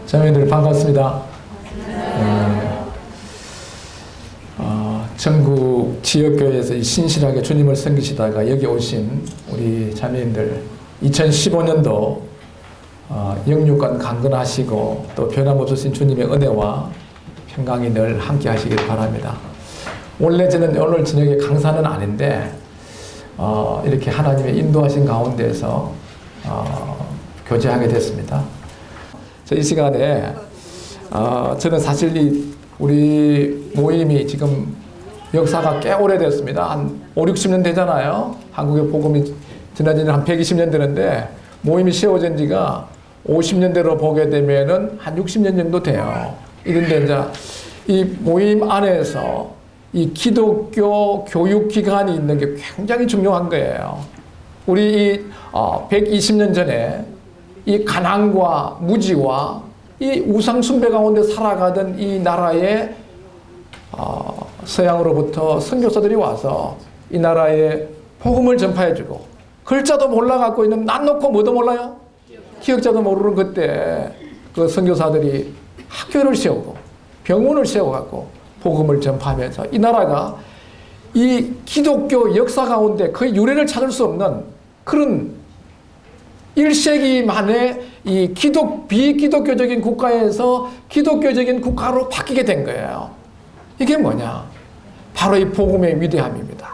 자매들 반갑습니다. 전국 지역교회에서 신실하게 주님을 섬기시다가 여기 오신 우리 자매님들 2015년도 영육간 강건하시고 또 변함없으신 주님의 은혜와 평강이 늘 함께 하시길 바랍니다. 원래 저는 오늘 저녁에 강사는 아닌데 이렇게 하나님의 인도하신 가운데서 교제하게 됐습니다. 이 시간에 저는 사실 우리 모임이 지금 역사가 꽤 오래됐습니다. 한 5, 60년 되잖아요. 한국의 복음이 지난 지는 한 120년 되는데 모임이 세워진 지가 50년대로 보게 되면은 한 60년 정도 돼요. 이런데 이제 이 모임 안에서 이 기독교 교육기관이 있는 게 굉장히 중요한 거예요. 우리 이 120년 전에 이 가난과 무지와 이 우상 숭배 가운데 살아가던 이 나라에 서양으로부터 선교사들이 와서 이 나라에 복음을 전파해주고 글자도 몰라갖고 있는 난 놓고 뭐도 몰라요? 기억자도 모르는 그때 그 선교사들이 학교를 세우고 병원을 세워갖고 복음을 전파하면서 이 나라가 이 기독교 역사 가운데 거의 유래를 찾을 수 없는 그런 1세기 만에 이 비기독교적인 국가에서 기독교적인 국가로 바뀌게 된 거예요. 이게 뭐냐? 바로 이 복음의 위대함입니다.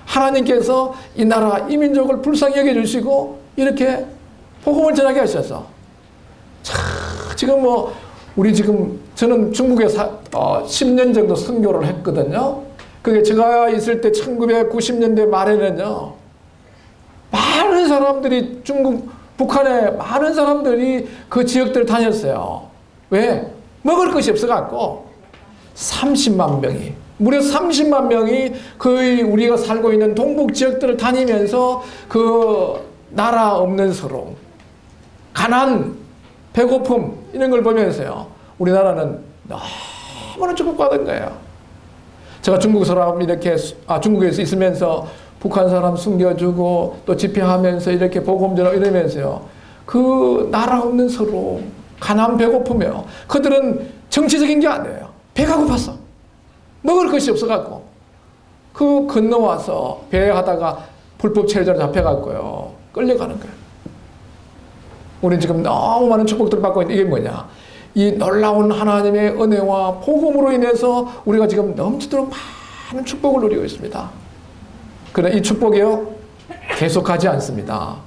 하나님께서 이 나라, 이 민족을 불쌍히 여겨주시고 이렇게 복음을 전하게 하셔서 지금 저는 중국에 10년 정도 선교를 했거든요. 그게 제가 있을 때 1990년대 말에는요. 많은 사람들이 북한에 많은 사람들이 그 지역들을 다녔어요. 왜? 먹을 것이 없어갖고 30만 명이 무려 30만 명이 거의 우리가 살고 있는 동북 지역들을 다니면서 그 나라 없는 서러움, 가난, 배고픔 이런 걸 보면서요. 우리나라는 너무나 축복받은 거예요. 제가 중국 사람 중국에서 있으면서 북한 사람 숨겨주고 또 집회하면서 이렇게 복음 전하고 이러면서요. 그 나라 없는 서러움, 가난, 배고픔이요. 그들은 정치적인 게 아니에요. 배가 고팠어. 먹을 것이 없어갖고 그 건너와서 배하다가 불법 체류자로 잡혀갖고요. 끌려가는 거예요. 우리는 지금 너무 많은 축복들을 받고 있는데 이게 뭐냐? 이 놀라운 하나님의 은혜와 복음으로 인해서 우리가 지금 넘치도록 많은 축복을 누리고 있습니다. 그러나 이 축복이요 계속하지 않습니다.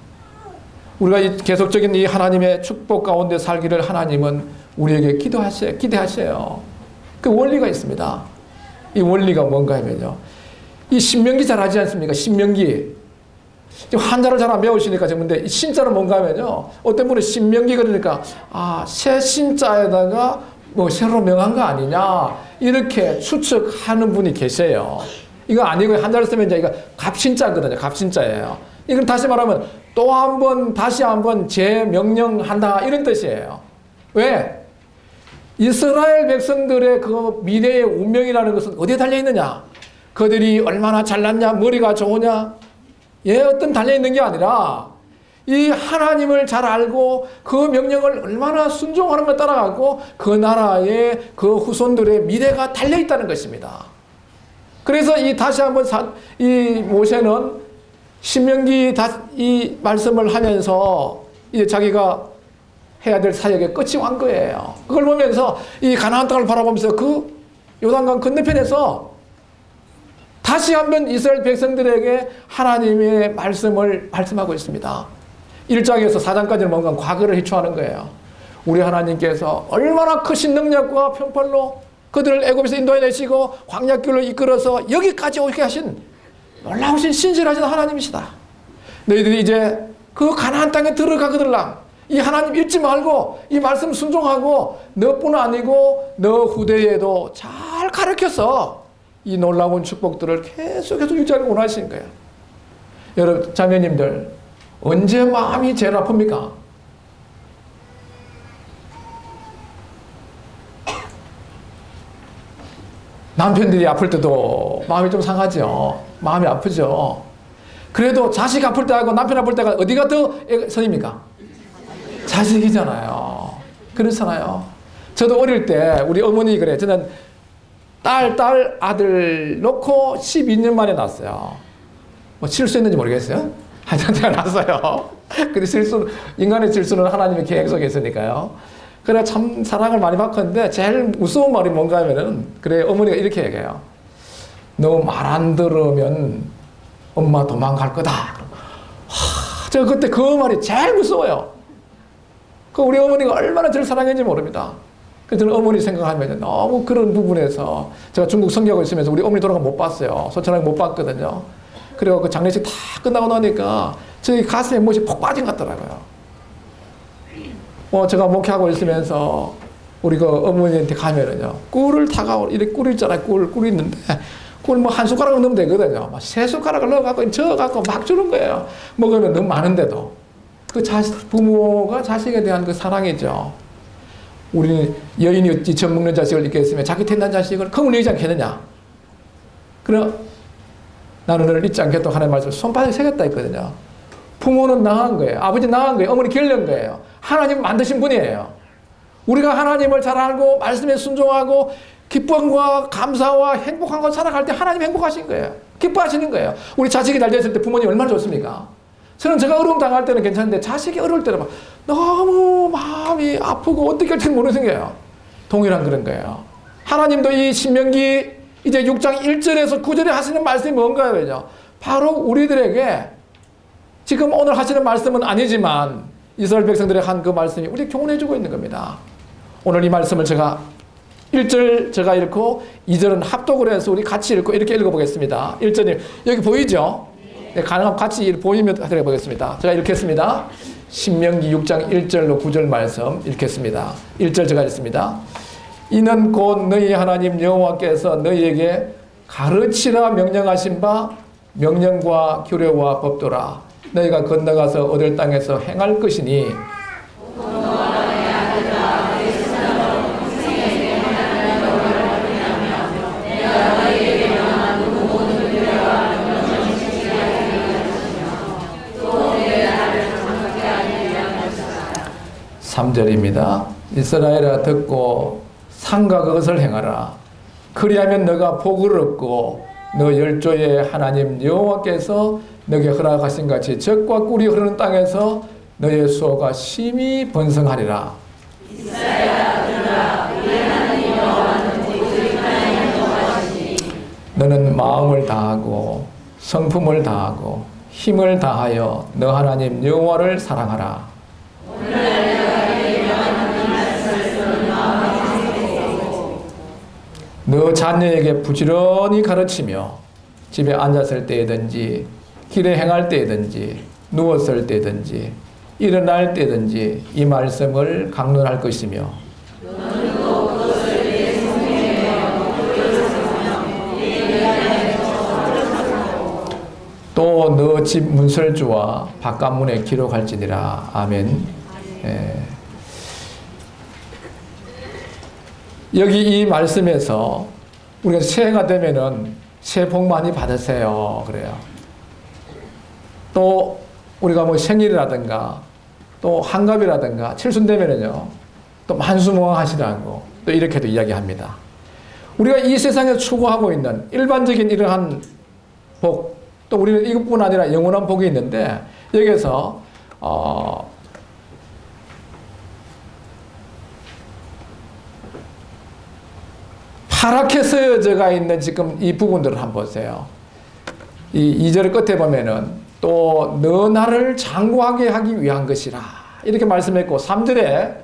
우리가 이 계속적인 이 하나님의 축복 가운데 살기를 하나님은 우리에게 기대하세요. 그 원리가 있습니다. 이 원리가 뭔가 하면요. 이 신명기 잘 하지 않습니까? 신명기. 지금 한자를 잘 안 배우시니까 근데 이 신자는 뭔가 하면요. 어떤 분은 신명기 그러니까 새 신자에다가 새로 명한 거 아니냐 이렇게 추측하는 분이 계세요. 이거 아니고 한자를 쓰면 이제 이거 갑신자거든요. 갑신자예요. 이건 다시 말하면 다시 한번 재명령한다 이런 뜻이에요. 왜? 이스라엘 백성들의 그 미래의 운명이라는 것은 어디에 달려있느냐? 그들이 얼마나 잘났냐? 머리가 좋으냐? 어떤 달려있는 게 아니라 이 하나님을 잘 알고 그 명령을 얼마나 순종하는 걸 따라가고 그 나라의 그 후손들의 미래가 달려있다는 것입니다. 그래서 다시 한번 이 모세는 신명기 이 말씀을 하면서 이제 자기가 해야 될 사역의 끝이 완 거예요. 그걸 보면서 이 가나안 땅을 바라보면서 그 요단강 건너편에서 다시 한번 이스라엘 백성들에게 하나님의 말씀을 말씀하고 있습니다. 1장에서 4장까지는 뭔가 과거를 희초하는 거예요. 우리 하나님께서 얼마나 크신 능력과 편팔로 그들을 애굽에서 인도해내시고 광야길로 이끌어서 여기까지 오게 하신 놀라우신 신실하신 하나님이시다. 너희들이 이제 그 가나안 땅에 들어가거들랑 이 하나님 잊지 말고 이 말씀 순종하고 너뿐 아니고 너 후대에도 잘 가르쳐서 이 놀라운 축복들을 계속해서 유지하기 원하시는 거예요. 여러분 자매님들 언제 마음이 제일 아픕니까? 남편들이 아플 때도 마음이 좀 상하죠. 마음이 아프죠. 그래도 자식 아플 때하고 남편 아플 때가 어디가 더 선입니까? 자식이잖아요. 그렇잖아요. 저도 어릴 때 우리 어머니 그래. 저는 딸, 아들 놓고 12년 만에 낳았어요. 뭐 실수했는지 모르겠어요. 하여튼 태어났어요. 근데 인간의 실수는 하나님의 계획 속에 있으니까요. 그래 참 사랑을 많이 받았는데 제일 무서운 말이 뭔가 하면은 그래 어머니가 이렇게 얘기해요. 너 말 안 들으면 엄마 도망갈 거다. 제가 그때 그 말이 제일 무서워요. 그 우리 어머니가 얼마나 저를 사랑했는지 모릅니다. 그래서 저는 어머니 생각하면 너무 그런 부분에서 제가 중국 성교하고 있으면서 우리 어머니 돌아가 못 봤어요. 소천하게 못 봤거든요. 그리고 그 장례식 다 끝나고 나니까 저희 가슴에 못이 폭 빠진 것 같더라고요. 제가 목회하고 있으면서 우리 그 어머니한테 가면은요, 꿀을 타가고 이렇게 꿀 있잖아요. 꿀 있는데 꿀 뭐 한 숟가락 넣으면 되거든요. 막 세 숟가락을 넣어갖고 저어갖고 막 주는 거예요. 먹으면 너무 많은데도. 그 부모가 자식에 대한 그 사랑이죠. 우리는 여인이 어찌 젖 먹는 자식을 잊겠으며 자기 태어난 자식을 그물리 잊지 않겠느냐. 그래 나는 너를 잊지 않겠다고 하나님 말씀 손바닥에 새겼다 했거든요. 부모는 나간 거예요. 아버지 나간 거예요. 어머니 결련 거예요. 하나님 만드신 분이에요. 우리가 하나님을 잘 알고 말씀에 순종하고 기쁨과 감사와 행복한 걸 살아갈 때 하나님 행복하신 거예요. 기뻐하시는 거예요. 우리 자식이 잘 됐을 때 부모님 얼마나 좋습니까? 저는 제가 어려움 당할 때는 괜찮은데 자식이 어려울 때는 막 너무 마음이 아프고 어떻게 할지 모르는 거예요. 동일한 그런 거예요. 하나님도 이 신명기 이제 6장 1절에서 9절에 하시는 말씀이 뭔가요? 바로 우리들에게 지금 오늘 하시는 말씀은 아니지만 이스라엘 백성들의 한 그 말씀이 우리 교훈해주고 있는 겁니다. 오늘 이 말씀을 제가 1절 제가 읽고 2절은 합독을 해서 우리 같이 읽고 이렇게 읽어보겠습니다. 1절이 여기 보이죠? 네, 가능하면 같이 보이면 하도록 해보겠습니다. 제가 읽겠습니다. 신명기 6장 1절로 9절 말씀 읽겠습니다. 1절 제가 읽습니다. 이는 곧 너희 하나님 여호와께서 너희에게 가르치라 명령하신 바 명령과 규례와 법도라 너희가 건너가서 얻을 땅에서 행할 것이니 (3절입니다) 이스라엘아 듣고 상과 그것을 행하라. 그리하면 너가 복을 얻고 너 열조의 하나님 여호와께서 너에게 허락하신 같이 젖과 꿀이 흐르는 땅에서 너의 수호가 심히 번성하리라. 이스라엘아 들으라. 우리 하나님 여호와는 우리를 인도하시니 너는 마음을 다하고 성품을 다하고 힘을 다하여 너 하나님 여호와를 사랑하라. 너 자녀에게 부지런히 가르치며 집에 앉았을 때든지 길에 행할 때든지 누웠을 때든지 일어날 때든지 이 말씀을 강론할 것이며 또 너 집 문설주와 바깥문에 기록할지니라. 아멘. 여기 이 말씀에서 우리가 새해가 되면은 새해 복 많이 받으세요. 그래요. 또 우리가 뭐 생일이라든가 또 한갑이라든가 칠순되면은요 또 만수무강하시라고 또 이렇게도 이야기합니다. 우리가 이 세상에서 추구하고 있는 일반적인 이러한 복, 또 우리는 이것뿐 아니라 영원한 복이 있는데 여기서 파랗게 쓰여져 있는 지금 이 부분들을 한번 보세요. 이 2절 끝에 보면은 또 너 나를 장구하게 하기 위한 것이라 이렇게 말씀했고 3절에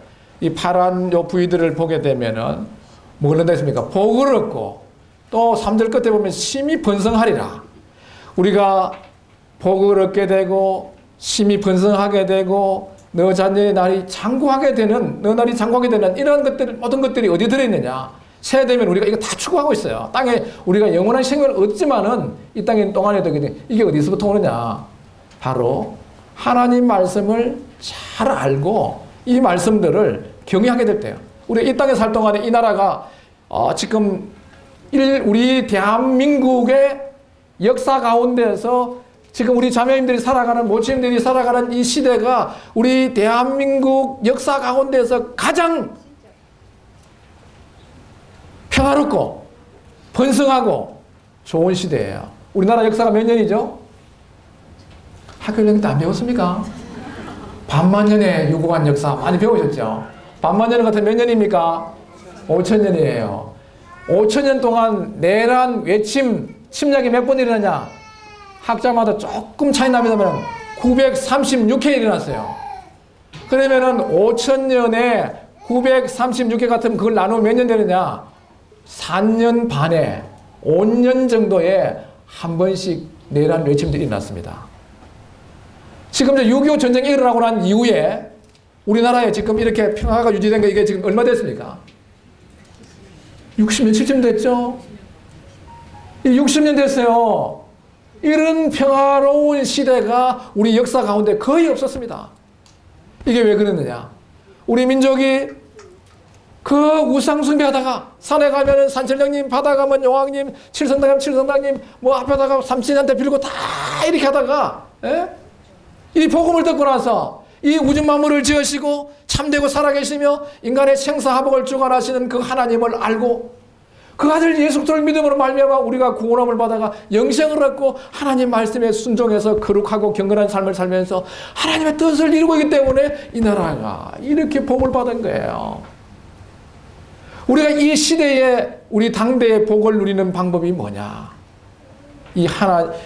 이 파란 요 부위들을 보게 되면은 뭘 넣는다 했습니까? 복을 얻고 또 3절 끝에 보면 심히 번성하리라. 우리가 복을 얻게 되고 심히 번성하게 되고 너 자녀의 날이 장구하게 되는 너 날이 장구하게 되는 이런 것들 모든 것들이 어디 들어있느냐? 새해 되면 우리가 이거 다 추구하고 있어요. 땅에 우리가 영원한 생명을 얻지만은 이 땅에 동안에 되게 이게 어디서부터 오느냐? 바로 하나님 말씀을 잘 알고 이 말씀들을 경외하게 될 때요. 우리 이 땅에 살 동안에 이 나라가 지금 우리 대한민국의 역사 가운데서 지금 우리 자매님들이 살아가는, 모친님들이 살아가는 이 시대가 우리 대한민국 역사 가운데서 가장 평화롭고 번성하고 좋은 시대예요. 우리나라 역사가 몇 년이죠? 학교 다닐 때 안 배웠습니까? 반만년의 유구한 역사 많이 배우셨죠? 반만년 같은 몇 년입니까? 5천년이에요. 5천년 동안 내란, 외침, 침략이 몇 번 일어나냐? 학자마다 조금 차이 납니다만 936회 일어났어요. 그러면은 5천년에 936회 같으면 그걸 나누면 몇 년 되느냐? 4년 반에 5년 정도에 한 번씩 내란 외침들이 일어났습니다. 지금 6.25 전쟁이 일어나고 난 이후에 우리나라에 지금 이렇게 평화가 유지된 게 이게 지금 얼마 됐습니까? 60년, 70년 됐죠? 60년 됐어요. 이런 평화로운 시대가 우리 역사 가운데 거의 없었습니다. 이게 왜 그러느냐? 우리 민족이 그 우상 숭배하다가 산에 가면은 산천령님, 바다 가면 용왕님, 칠성당 가면 칠성당님, 뭐 앞에다가 삼신한테 빌고 다 이렇게 하다가, 이 복음을 듣고 나서 이 우주 만물을 지으시고 참되고 살아계시며 인간의 생사화복을 주관하시는 그 하나님을 알고 그 아들 예수 그리스도를 믿음으로 말미암아 우리가 구원함을 받아가 영생을 얻고 하나님 말씀에 순종해서 거룩하고 경건한 삶을 살면서 하나님의 뜻을 이루고 있기 때문에 이 나라가 이렇게 복을 받은 거예요. 우리가 이 시대에 우리 당대의 복을 누리는 방법이 뭐냐?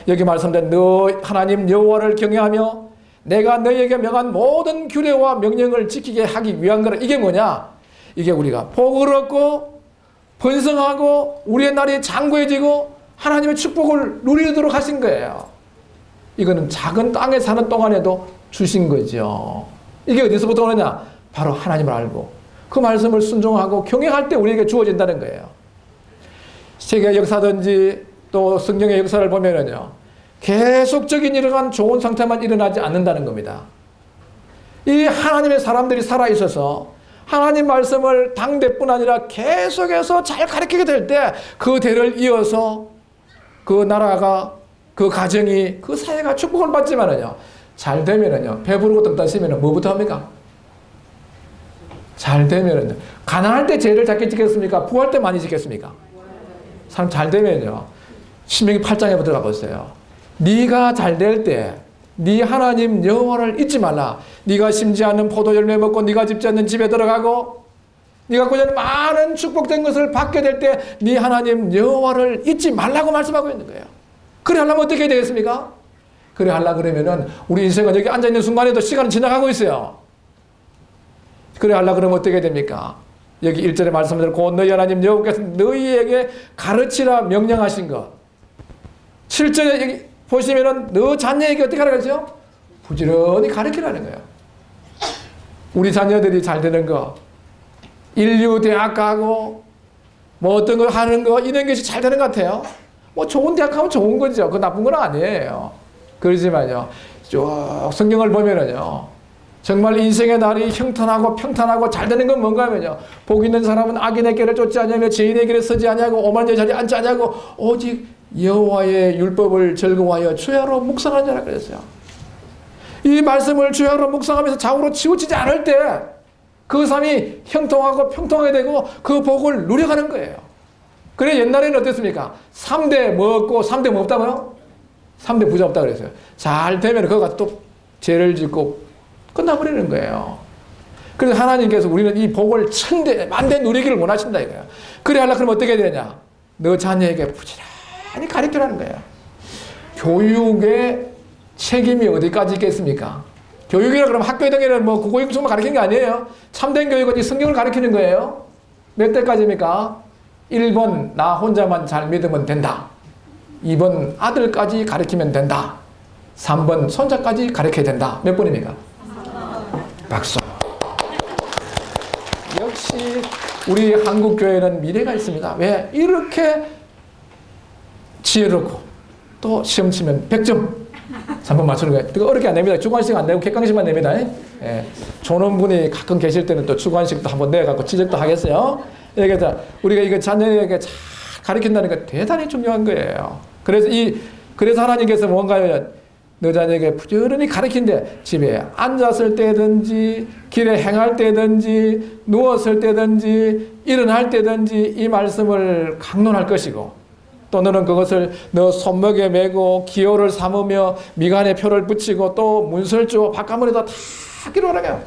여기 말씀된 너 하나님 여호와를 경외하며 내가 너희에게 명한 모든 규례와 명령을 지키게 하기 위한 거라. 이게 뭐냐? 이게 우리가 복을 얻고 번성하고 우리의 날이 장구해지고 하나님의 축복을 누리도록 하신 거예요. 이거는 작은 땅에 사는 동안에도 주신 거죠. 이게 어디서부터 오느냐? 바로 하나님을 알고 그 말씀을 순종하고 경외할 때 우리에게 주어진다는 거예요. 세계 역사든지 또 성경의 역사를 보면은요, 계속적인 이러한 좋은 상태만 일어나지 않는다는 겁니다. 이 하나님의 사람들이 살아있어서 하나님 말씀을 당대뿐 아니라 계속해서 잘 가르치게 될 때 그 대를 이어서 그 나라가, 그 가정이, 그 사회가 축복을 받지만은요, 잘 되면은요, 배부르고 등 따시면은 뭐부터 합니까? 잘 되면은요, 가난할 때 죄를 작게 지켰습니까? 부할 때 많이 지켰습니까? 사람 잘 되면요, 신명기 8장에 들어가 보세요. 네가 잘 될 때 네 하나님 여호와를 잊지 말라. 네가 심지 않는 포도 열매 먹고 네가 집지 않는 집에 들어가고 네가 갖고 있는 많은 축복된 것을 받게 될 때 네 하나님 여호와를 잊지 말라고 말씀하고 있는 거예요. 그래 하려면 어떻게 해야 되겠습니까? 그래 하려고 그러면은 우리 인생은 여기 앉아있는 순간에도 시간은 지나가고 있어요. 그래 하려고 그러면 어떻게 됩니까? 여기 1절에 말씀대로 곧 너희 하나님 여호와께서 너희에게 가르치라 명령하신 것. 7절에 여기 보시면은 너 자녀에게 어떻게 하라고요? 부지런히 가르치라는 거예요. 우리 자녀들이 잘 되는 거, 인류 대학 가고 뭐 어떤 걸 하는 거, 이런 것이 잘 되는 것 같아요. 뭐 좋은 대학 가면 좋은 거죠. 그거 나쁜 건 아니에요. 그러지만요, 쭉 성경을 보면은요, 정말 인생의 날이 형통하고 평탄하고 잘 되는 건 뭔가 하면요, 복 있는 사람은 악인의 길을 쫓지 않으며 죄인의 길에 서지 아니하고 오만한 자리에 앉지 아니하고 오직 여호와의 율법을 즐거워하여 주야로 묵상하는 자라 그랬어요. 이 말씀을 주야로 묵상하면서 좌우로 치우치지 않을 때 그 삶이 형통하고 평통하게 되고 그 복을 누려가는 거예요. 그래 옛날에는 어땠습니까? 3대 뭐 없고 3대 뭐 없다고요? 3대 부자 없다 그랬어요. 잘 되면 그거 가지고 또 죄를 짓고 끝나버리는 거예요. 그래서 하나님께서 우리는 이 복을 천대 만대 누리기를 원하신다 이거예요. 그래 하려고 그러면 어떻게 되냐? 너 자녀에게 부지런히 가르치라는 거예요. 교육의 책임이 어디까지 있겠습니까? 교육이라 그러면 학교에 다니는 뭐 국어육성만 가르치는 게 아니에요. 참된 교육은 이 성경을 가르치는 거예요. 몇 대까지입니까? 1번 나 혼자만 잘 믿으면 된다. 2번 아들까지 가르치면 된다. 3번 손자까지 가르쳐야 된다. 몇 번입니까? 박수. 역시 우리 한국교회는 미래가 있습니다. 왜? 이렇게 지혜롭고 또 시험 치면 100점 3번 맞추는 거예요. 그거 어렵게 안 냅니다. 주관식 안 내고 객관식만 냅니다. 예. 조는 분이 가끔 계실 때는 또 주관식도 한번 내갖고 지적도 하겠어요. 그러니까 우리가 이거 자녀에게 잘 가르친다는 게 대단히 중요한 거예요. 그래서 하나님께서 뭔가요? 너 자녀에게 부지런히 가르치는데 집에 앉았을 때든지 길에 행할 때든지 누웠을 때든지 일어날 때든지 이 말씀을 강론할 것이고 또 너는 그것을 너 손목에 메고 기호를 삼으며 미간에 표를 붙이고 또 문서를 주어 바깥문에다 다 기록하라고요.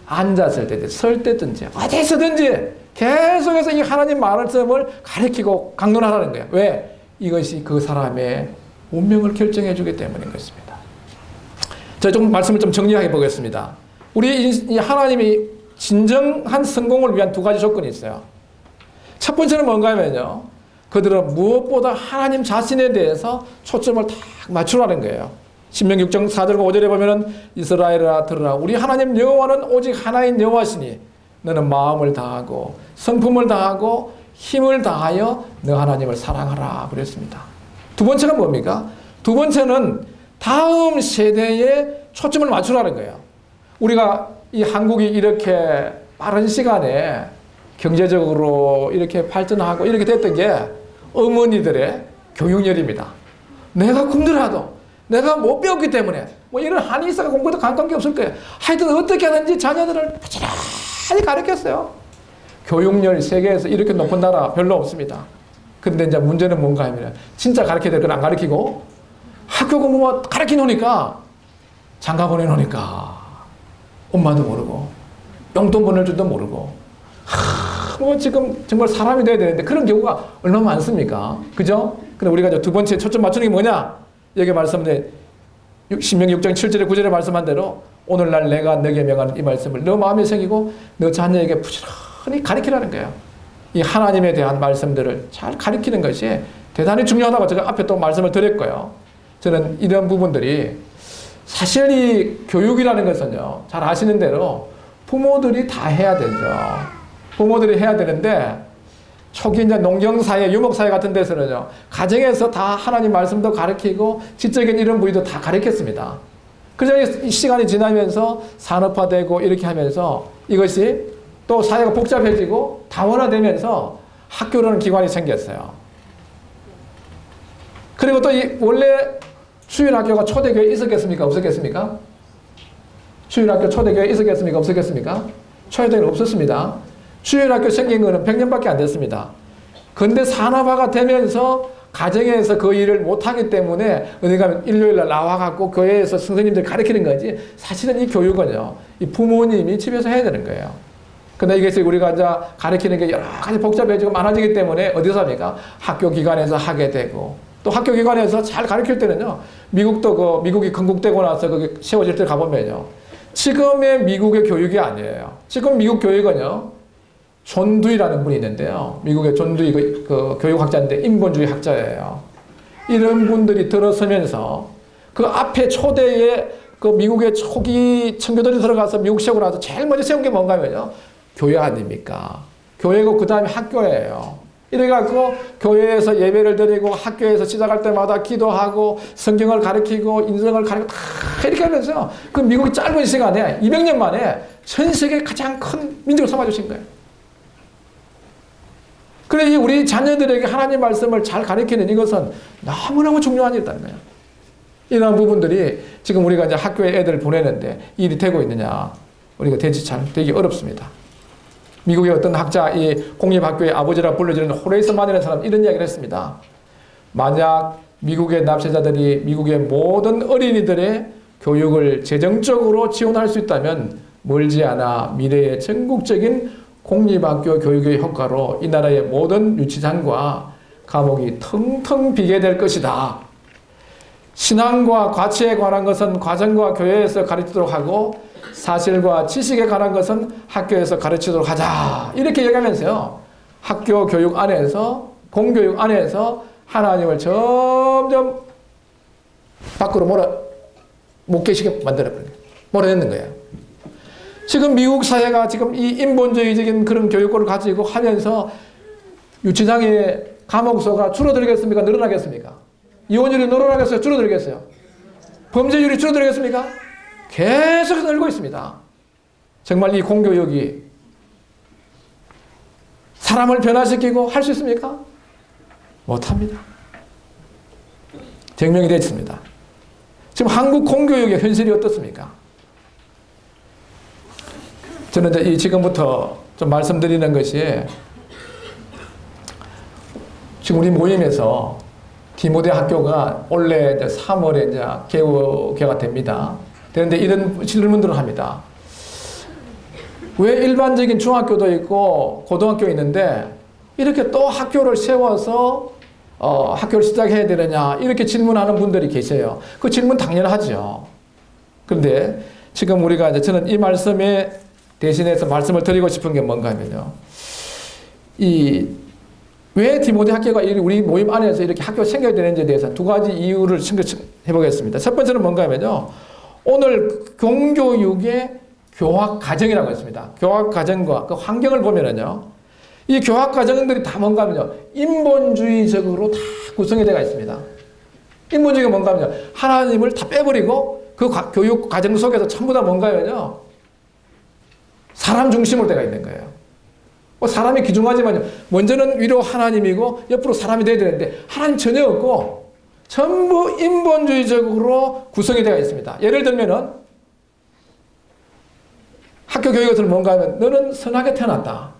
앉았을 때든지 설 때든지 어디서든지 계속해서 이 하나님 말씀을 가르치고 강론하라는 거예요. 왜? 이것이 그 사람의 운명을 결정해 주기 때문인 것입니다. 자, 좀 말씀을 좀 정리해 보겠습니다. 우리 이 하나님이 진정한 성공을 위한 두 가지 조건이 있어요. 첫 번째는 뭔가 하면요. 그들은 무엇보다 하나님 자신에 대해서 초점을 딱 맞추라는 거예요. 신명기 6장 4절과 5절에 보면은 이스라엘아 들으라. 우리 하나님 여호와는 오직 하나인 여호와시니 너는 마음을 다하고 성품을 다하고 힘을 다하여 너 하나님을 사랑하라 그랬습니다. 두 번째가 뭡니까? 두 번째는 다음 세대에 초점을 맞추라는 거예요. 우리가 이 한국이 이렇게 빠른 시간에 경제적으로 이렇게 발전하고 이렇게 됐던 게 어머니들의 교육열입니다. 내가 굶더라도 내가 못 배웠기 때문에 뭐 이런 한이 있어가 공부도 관계 없을 거예요. 하여튼 어떻게 하든지 자녀들을 부지런히 가르쳤어요. 교육열 세계에서 이렇게 높은 나라 별로 없습니다. 근데 이제 문제는 뭔가 하면 진짜 가르쳐야 될 건 안 가르치고 학교 공부만 가르쳐 놓으니까 장가 보내 놓으니까 엄마도 모르고 용돈 보낼 줄도 모르고 뭐 지금 정말 사람이 돼야 되는데 그런 경우가 얼마나 많습니까? 그죠? 근데 우리가 두 번째 초점 맞추는 게 뭐냐? 여기 말씀에 신명기 6장 7절에 9절에 말씀한 대로 오늘날 내가 너에게 명하는 이 말씀을 너 마음에 새기고 너 자녀에게 부지런히 가르치라는 거예요. 이 하나님에 대한 말씀들을 잘 가르치는 것이 대단히 중요하다고 제가 앞에 또 말씀을 드렸고요. 저는 이런 부분들이 사실 이 교육이라는 것은요, 잘 아시는 대로 부모들이 다 해야 되죠. 부모들이 해야 되는데 초기 이제 농경사회, 유목사회 같은 데서는요, 가정에서 다 하나님 말씀도 가르치고 지적인 이런 부위도 다 가르쳤습니다. 그래서 이 시간이 지나면서 산업화되고 이렇게 하면서 이것이 또 사회가 복잡해지고 다원화되면서 학교라는 기관이 생겼어요. 그리고 또 이 원래 주일학교가 초대교회에 있었겠습니까? 없었겠습니까? 주일학교 초대교회에 있었겠습니까? 없었겠습니까? 초대교회는 없었습니다. 주일학교 생긴 거는 100년밖에 안 됐습니다. 근데 산업화가 되면서 가정에서 그 일을 못하기 때문에 어디 가면 일요일날 나와갖고 교회에서 선생님들 가르치는 거지 사실은 이 교육은요, 이 부모님이 집에서 해야 되는 거예요. 근데 이것이 우리가 이제 가르치는 게 여러 가지 복잡해지고 많아지기 때문에 어디서 합니까? 학교 기관에서 하게 되고 또 학교 기관에서 잘 가르칠 때는요, 미국도 미국이 건국되고 나서 거기 세워질 때 가보면요, 지금의 미국의 교육이 아니에요. 지금 미국 교육은요, 존 두이라는 분이 있는데요. 미국의 존 두이 그 교육학자인데 인본주의 학자예요. 이런 분들이 들어서면서 그 앞에 초대에 그 미국의 초기 청교도들이 들어가서 미국 세우고 나서 제일 먼저 세운 게 뭔가 하면요, 교회 아닙니까? 교회고 그 다음에 학교예요. 이래갖고 교회에서 예배를 드리고 학교에서 시작할 때마다 기도하고 성경을 가르치고 인성을 가르치고 다 이렇게 하면서 그 미국이 짧은 시간에 200년 만에 전 세계 가장 큰 민족을 삼아주신 거예요. 그래 우리 자녀들에게 하나님 말씀을 잘 가르치는 이것은 너무너무 중요한 일이라는 거예요. 이런 부분들이 지금 우리가 이제 학교에 애들 보내는데 일이 되고 있느냐, 우리가 되기 어렵습니다. 미국의 어떤 학자, 이 공립학교의 아버지라 불려지는 호레이스만이라는 사람 이런 이야기를 했습니다. 만약 미국의 납세자들이 미국의 모든 어린이들의 교육을 재정적으로 지원할 수 있다면 멀지 않아 미래의 전국적인 공립학교 교육의 효과로 이 나라의 모든 유치장과 감옥이 텅텅 비게 될 것이다. 신앙과 가치에 관한 것은 가정과 교회에서 가르치도록 하고 사실과 지식에 관한 것은 학교에서 가르치도록 하자. 이렇게 얘기하면서요, 학교 교육 안에서, 공교육 안에서 하나님을 점점 밖으로 못 계시게 만들어버린 거예요. 몰아내는 거예요. 지금 미국 사회가 지금 이 인본주의적인 그런 교육을 가지고 하면서 유치장의 감옥수가 줄어들겠습니까? 늘어나겠습니까? 이혼율이 늘어나겠어요? 줄어들겠어요? 범죄율이 줄어들겠습니까? 계속 늘고 있습니다. 정말 이 공교육이 사람을 변화시키고 할 수 있습니까? 못합니다. 증명이 됐습니다. 지금 한국 공교육의 현실이 어떻습니까? 저는 이제 지금부터 좀 말씀드리는 것이 지금 우리 모임에서 디모데 학교가 올해 이제 3월에 이제 개교가 됩니다. 그런데 이런 질문들을 합니다. 왜 일반적인 중학교도 있고 고등학교 있는데 이렇게 또 학교를 세워서 학교를 시작해야 되느냐 이렇게 질문하는 분들이 계세요. 그 질문 당연하죠. 그런데 지금 우리가 이제 저는 이 말씀에 대신해서 말씀을 드리고 싶은 게 뭔가 하면요. 왜 디모데 학교가 우리 모임 안에서 이렇게 학교가 생겨야 되는지에 대해서 두 가지 이유를 생각해 보겠습니다. 첫 번째는 뭔가 하면요. 오늘 공교육의 교학 과정이라고 했습니다. 교학 과정과 그 환경을 보면은요. 이 교학 과정들이 다 뭔가 하면요. 인본주의적으로 다 구성이 되어 있습니다. 인본주의가 뭔가 하면요. 하나님을 다 빼버리고 그 교육 과정 속에서 전부 다 뭔가 하면요. 사람 중심으로 되어 있는 거예요. 사람이 귀중하지만요. 먼저는 위로 하나님이고 옆으로 사람이 돼야 되는데 하나님 전혀 없고 전부 인본주의적으로 구성이 되어 있습니다. 예를 들면은 학교 교육에서는 뭔가 하면 너는 선하게 태어났다.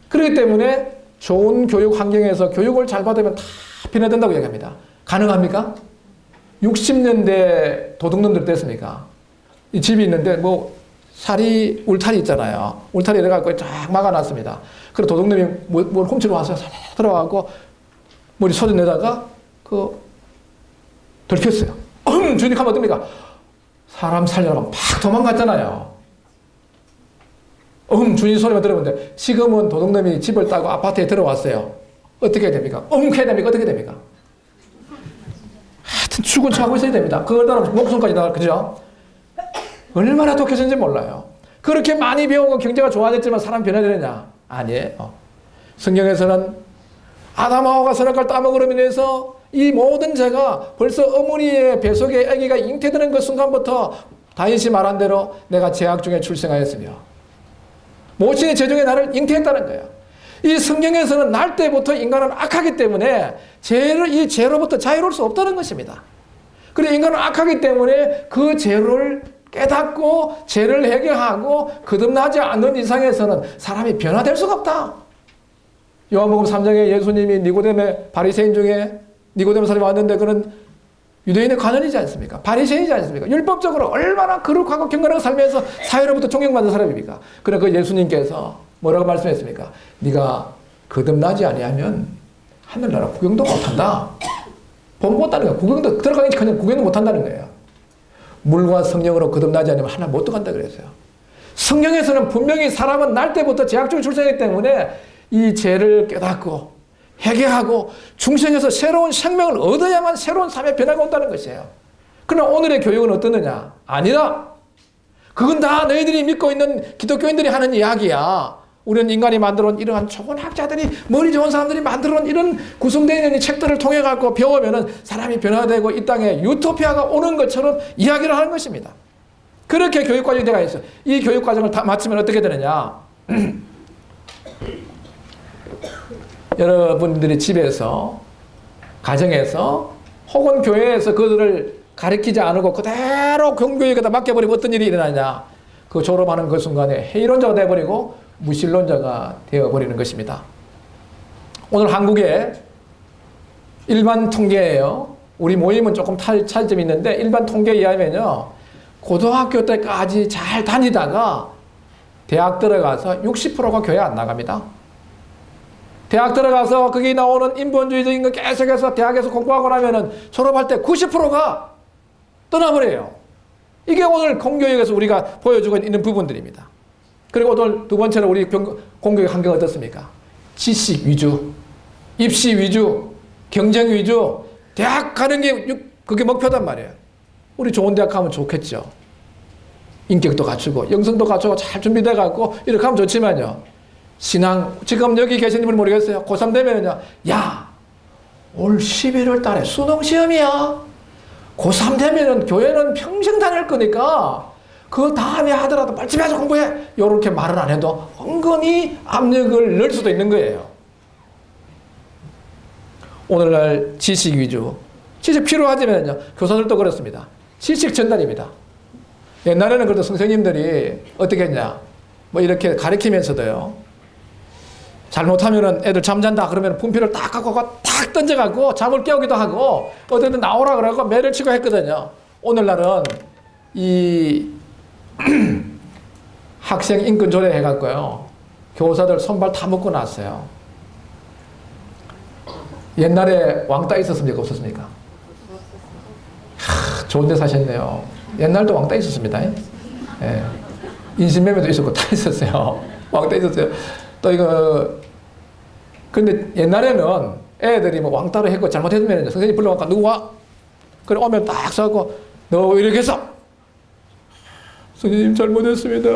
그렇기 때문에 좋은 교육 환경에서 교육을 잘 받으면 다 변화된다고 얘기합니다. 가능합니까? 60년대 도둑놈들 됐습니까? 이 집이 있는데 울타리 있잖아요. 울타리 이래갖고 쫙 막아놨습니다. 그래서 도둑놈이 뭘 훔치러 와서 들어가고 머리 소리내다가 들켰어요. 주인이 가면 어떻습니까? 사람 살려고 막 도망갔잖아요. 주인 소리만 들어보는데 지금은 도둑놈이 집을 따고 아파트에 들어왔어요. 어떻게 해야 됩니까? 해야 됩니까? 어떻게 됩니까? 하여튼 죽은 척 하고 있어야 됩니다. 그걸 따라 목숨까지 나갈 그죠? 얼마나 독해진지 몰라요. 그렇게 많이 배우고 경제가 좋아졌지만 사람 변화되느냐? 아니에요. 성경에서는 아담하고가 선악과를 따먹으로 인해서 이 모든 죄가 벌써 어머니의 뱃속에 아기가 잉태되는 그 순간부터 다윗이 말한 대로 내가 죄악 중에 출생하였으며 모친의 죄 중에 나를 잉태했다는 거예요. 이 성경에서는 날 때부터 인간은 악하기 때문에 이 죄로부터 자유로울 수 없다는 것입니다. 그리고 인간은 악하기 때문에 그 죄를 깨닫고 죄를 해결하고 거듭나지 않는 이상에서는 사람이 변화될 수가 없다. 요한복음 3장에 예수님이 니고데메 바리새인 중에 니고데메 사람이 왔는데 그는 유대인의 관원이지 않습니까? 바리새인이지 않습니까? 율법적으로 얼마나 거룩하고 경건하게 살면서 사회로부터 존경받는 사람입니까? 그러나 그 예수님께서 뭐라고 말씀했습니까? 네가 거듭나지 아니하면 하늘나라 구경도 못한다. 본 못하는 거야. 구경도 들어가기 전에 구경도 못한다는 거예요. 물과 성령으로 거듭나지 않으면 하나 못 들어간다 그랬어요. 성경에서는 분명히 사람은 날 때부터 죄악 중에 출생했기 때문에 이 죄를 깨닫고 회개하고 중생에서 새로운 생명을 얻어야만 새로운 삶의 변화가 온다는 것이에요. 그러나 오늘의 교육은 어떠느냐? 아니다. 그건 다 너희들이 믿고 있는 기독교인들이 하는 이야기야. 우리는 인간이 만들어온 이러한 좋은 학자들이 머리 좋은 사람들이 만들어온 이런 구성되어 있는 이 책들을 통해 갖고 배우면은 사람이 변화되고 이 땅에 유토피아가 오는 것처럼 이야기를 하는 것입니다. 그렇게 교육과정이 되어 있어요. 이 교육과정을 다 마치면 어떻게 되느냐? 여러분들이 집에서, 가정에서, 혹은 교회에서 그들을 가르치지 않고 그대로 공교육에다 맡겨버리면 어떤 일이 일어나냐? 그 졸업하는 그 순간에 해이론자가 되어버리고 무신론자가 되어버리는 것입니다. 오늘 한국의 일반 통계예요. 우리 모임은 조금 차이점이 있는데 일반 통계에 의하면요. 고등학교 때까지 잘 다니다가 대학 들어가서 60%가 교회 안 나갑니다. 대학 들어가서 거기 나오는 인본주의적인 거 계속해서 대학에서 공부하고 나면은 졸업할 때 90%가 떠나버려요. 이게 오늘 공교육에서 우리가 보여주고 있는 부분들입니다. 그리고 오늘 두 번째로 우리 공교육 환경은 어떻습니까? 지식 위주, 입시 위주, 경쟁 위주, 대학 가는 게 그게 목표단 말이에요. 우리 좋은 대학 가면 좋겠죠. 인격도 갖추고 영성도 갖추고 잘 준비돼 갖고 이렇게 하면 좋지만요. 신앙, 지금 여기 계신 분이 모르겠어요. 고3 되면은요, 야, 올 11월 달에 수능 시험이야. 고3 되면은 교회는 평생 다닐 거니까 그 다음에 하더라도 빨리 집에 가서 공부해. 이렇게 말은 안 해도 은근히 압력을 넣을 수도 있는 거예요. 오늘날 지식 위주, 지식 필요하지만요. 교사들도 그렇습니다. 지식 전달입니다. 옛날에는 그래도 선생님들이 어떻게 했냐. 뭐 이렇게 가르치면서도요. 잘못하면은 애들 잠잔다 그러면 분필을 딱 갖고 탁 던져갖고 잠을 깨우기도 하고 어쨌든 나오라 그러고 매를 치고 했거든요. 오늘날은 이 학생 인권 조례 해갖고요. 교사들 손발 다 묶고 났어요. 옛날에 왕따 있었습니까? 없었습니까? 좋은 데 사셨네요. 옛날도 왕따 있었습니다. 예. 인신매매도 있었고 다 있었어요. 왕따 있었어요. 또 이거 근데 옛날에는 애들이 뭐 왕따를 했고 잘못했으면 선생님 불러갖고 누구 와? 그래 오면 딱 서고 너 왜 이렇게 했어? 선생님 잘못했습니다.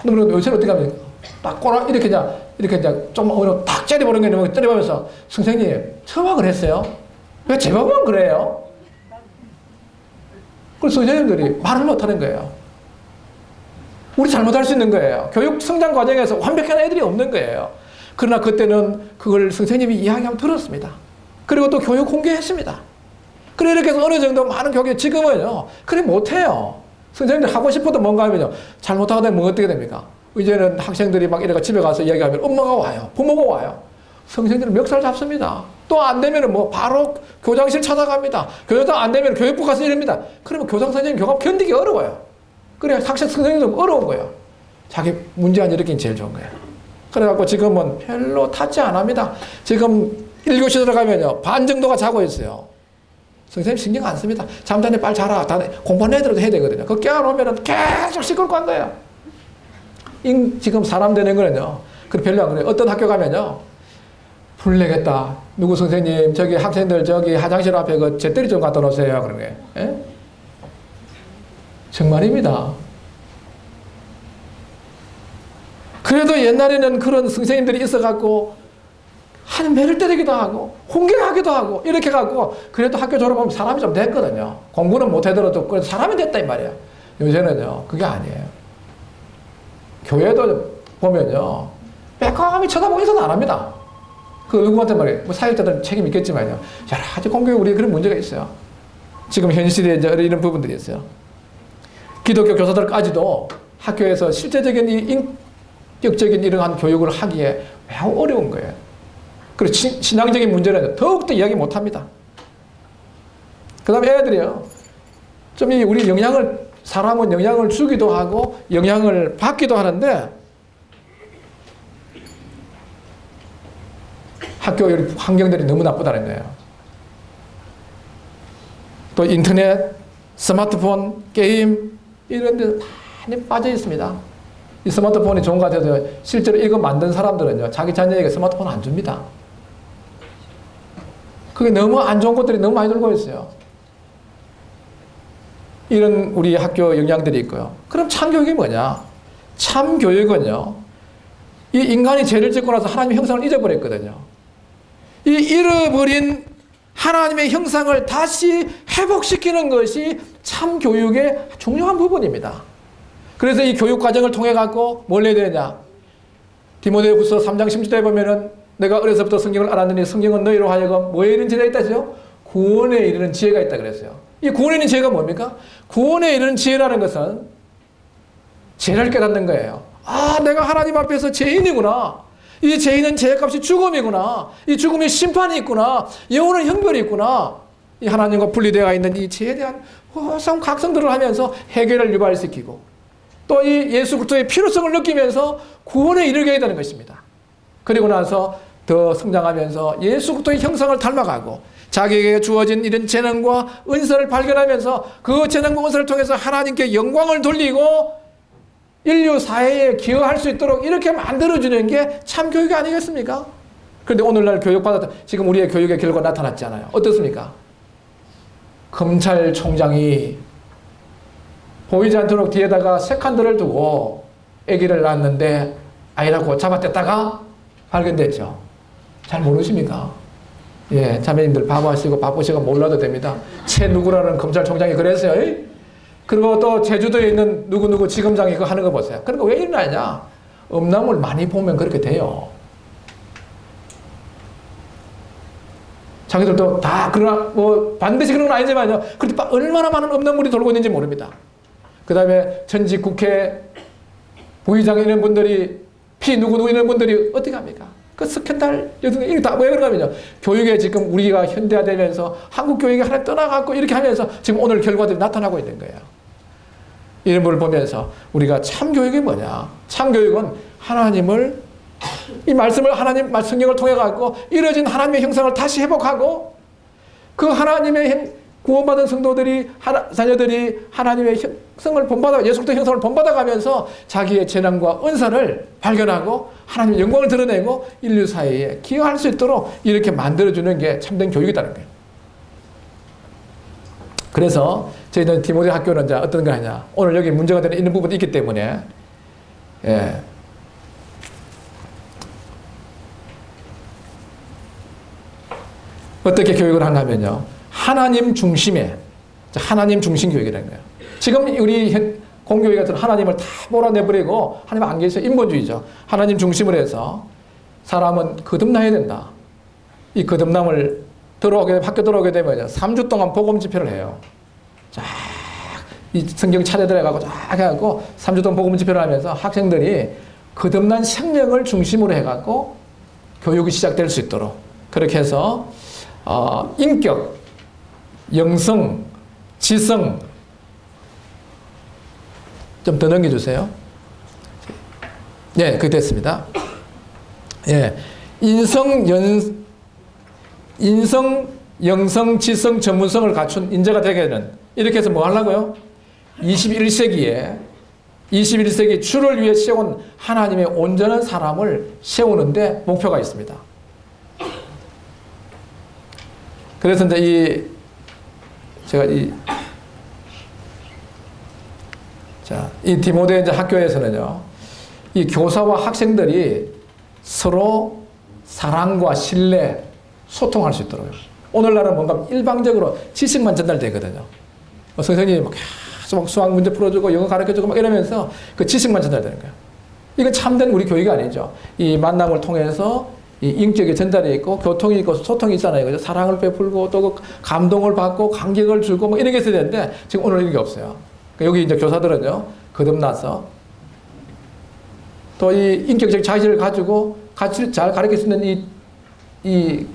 그러면 요새는 어떻게 합니까? 딱 꼬라 이렇게 이제 좀 어려 딱 째려보는 게 아니라 때려보면서 선생님 처음에 그랬어요? 왜 제법만 그래요? 그래서 선생님들이 말을 못하는 거예요. 우리 잘못할 수 있는 거예요. 교육 성장 과정에서 완벽한 애들이 없는 거예요. 그러나 그때는 그걸 선생님이 이야기하면 들었습니다. 그리고 또 교육 공개했습니다. 그래 이렇게 해서 어느 정도 많은 교육 지금은요. 그래 못해요. 선생님들 하고 싶어도 뭔가 하면요. 잘못하다 뭐 어떻게 됩니까? 이제는 학생들이 막 이래가 집에 가서 이야기하면 엄마가 와요. 부모가 와요. 선생님들은 멱살 잡습니다. 또 안 되면은 뭐 바로 교장실 찾아갑니다. 교장 안 되면 교육부 가서 이럽니다. 그러면 교장 선생님 교감 견디기 어려워요. 그래 학생 선생님도 어려운 거예요. 자기 문제 안 일으키는 제일 좋은 거예요. 그래갖고 지금은 별로 타치 안 합니다. 지금 1교시 들어가면요. 반 정도가 자고 있어요. 선생님 신경 안 씁니다. 잠자네 빨리 자라. 공부하는 애들도 해야 되거든요. 그거 깨워놓으면 계속 시끄럽고 한 거예요. 지금 사람 되는 거는요. 그 별로 안 그래요. 어떤 학교 가면요. 불내겠다. 누구 선생님 저기 학생들 저기 화장실 앞에 그 잿더리 좀 갖다 놓으세요. 그런 거예요. 예? 정말입니다. 그래도 옛날에는 그런 선생님들이 있어갖고 한 매를 때리기도 하고 홍계하기도 하고 이렇게 갖고 그래도 학교 졸업하면 사람이 좀 됐거든요. 공부는 못하더라도 그래도 사람이 됐다 이 말이에요. 요새는요 그게 아니에요. 교회도 보면요 빼꼼히 쳐다보고 있어도 안 합니다. 그 누구한테 말이에요. 뭐 사역자들은 책임 있겠지만요. 여러 가지 공교회 우리에 그런 문제가 있어요. 지금 현실에 이제 이런 부분들이 있어요. 기독교 교사들까지도 학교에서 실제적인 인격적인 이러한 교육을 하기에 매우 어려운 거예요. 그리고 신앙적인 문제는 더욱더 이야기 못합니다. 그 다음에 애들이요. 좀 우리 사람은 영향을 주기도 하고 영향을 받기도 하는데 학교 환경들이 너무 나쁘다는 거예요. 또 인터넷, 스마트폰, 게임 이런 데 많이 빠져 있습니다. 이 스마트폰이 좋은 것 같아도 실제로 이거 만든 사람들은요. 자기 자녀에게 스마트폰 안 줍니다. 그게 너무 안 좋은 것들이 너무 많이 들고 있어요. 이런 우리 학교 영향들이 있고요. 그럼 참교육이 뭐냐? 참교육은요. 이 인간이 죄를 짓고 나서 하나님의 형상을 잊어버렸거든요. 이 잃어버린 하나님의 형상을 다시 회복시키는 것이 참교육의 중요한 부분입니다. 그래서 이 교육 과정을 통해 갖고 뭘 해야 되느냐? 디모데후서 3장 10절에 보면은 내가 어려서부터 성경을 알았느니 성경은 너희로 하여금 뭐에 이르는 지혜가 있다 하죠? 구원에 이르는 지혜가 있다 그랬어요. 이 구원에 이르는 지혜가 뭡니까? 구원에 이르는 지혜라는 것은 죄를 깨닫는 거예요. 아, 내가 하나님 앞에서 죄인이구나. 이 죄인은 죄값이 죽음이구나. 이 죽음이 심판이 있구나. 영원한 형벌이 있구나. 이 하나님과 분리되어 있는 이 죄에 대한 호성 각성들을 하면서 해결을 유발시키고 또 이 예수 그리스도의 필요성을 느끼면서 구원에 이르게 되는 것입니다. 그리고 나서 더 성장하면서 예수 그리스도의 형상을 닮아가고 자기에게 주어진 이런 재능과 은사를 발견하면서 그 재능과 은사를 통해서 하나님께 영광을 돌리고 인류 사회에 기여할 수 있도록 이렇게 만들어주는 게 참 교육이 아니겠습니까? 그런데 오늘날 교육받았다 지금 우리의 교육의 결과가 나타났잖아요. 어떻습니까? 검찰총장이 보이지 않도록 뒤에다가 세칸들을 두고 아기를 낳았는데 아이라고 잡아댔다가 발견됐죠. 잘 모르십니까? 예, 자매님들 바보하시고 바쁘시고 몰라도 됩니다. 최 누구라는 검찰총장이 그랬어요. 에이? 그리고 또 제주도에 있는 누구누구 지검장이 그거 하는 거 보세요. 그러니까 왜 일어나냐? 음란물 많이 보면 그렇게 돼요. 자기들도 다 그러나 뭐 반드시 그런 건 아니지만요. 그런데 얼마나 많은 없는 물이 돌고 있는지 모릅니다. 그 다음에 전직 국회 부의장 이런 분들이 누구 이런 분들이 어떻게 합니까? 그 스캔들 이게 다 왜 그러냐면요. 교육에 지금 우리가 현대화되면서 한국 교육이 하나 떠나갖고 이렇게 하면서 지금 오늘 결과들이 나타나고 있는 거예요. 이런 걸 보면서 우리가 참 교육이 뭐냐? 참 교육은 하나님을 이 말씀을 하나님 성경을 통해 갖고 이루어진 하나님의 형상을 다시 회복하고 그 하나님의 구원받은 성도들이 자녀들이 하나님의 형성을 본받아 예수 그리스도의 형성을 본받아가면서 자기의 재능과 은사를 발견하고 하나님의 영광을 드러내고 인류 사회에 기여할 수 있도록 이렇게 만들어주는 게 참된 교육이라는 거예요. 그래서 저희는 디모데 학교는 이제 어떤 거 하냐. 오늘 여기 문제가 되는 이런 부분이 있기 때문에 어떻게 교육을 하냐면요. 하나님 중심의 하나님 중심 교육이라는 거예요. 지금 우리 공교회 같은 하나님을 다 몰아내버리고 하나님 안 계셔 인본주의죠. 하나님 중심으로 해서 사람은 거듭나야 된다. 이 거듭남을 학교 들어오게 되면 3주 동안 복음 집회를 해요. 쫙 이 성경 차례들어가고 쫙 해갖고 3주 동안 복음 집회를 하면서 학생들이 거듭난 생명을 중심으로 해갖고 교육이 시작될 수 있도록 그렇게 해서 인격, 영성, 지성 좀 더 넘겨주세요. 네, 그게 됐습니다. 예, 인성, 영성, 지성, 전문성을 갖춘 인재가 되게 되는 이렇게 해서 뭐 하려고요? 21세기 주를 위해 세운 하나님의 온전한 사람을 세우는데 목표가 있습니다. 그래서 이제 이 디모데 이제 학교에서는요, 이 교사와 학생들이 서로 사랑과 신뢰, 소통할 수 있도록. 오늘날은 뭔가 일방적으로 지식만 전달되거든요. 선생님이 막 계속 수학 문제 풀어주고 영어 가르쳐주고 막 이러면서 그 지식만 전달되는 거예요. 이건 참된 우리 교육이 아니죠. 이 만남을 통해서 이 인격이 전달이 있고 교통이 있고 소통이 있잖아요. 그죠? 사랑을 베풀고 또 그 감동을 받고 감격을 주고 뭐 이런 게 있어야 되는데 지금 오늘 이런 게 없어요. 여기 이제 교사들은요, 거듭나서 또 이 인격적 자질을 가지고 같이 잘 가르칠 수 있는 이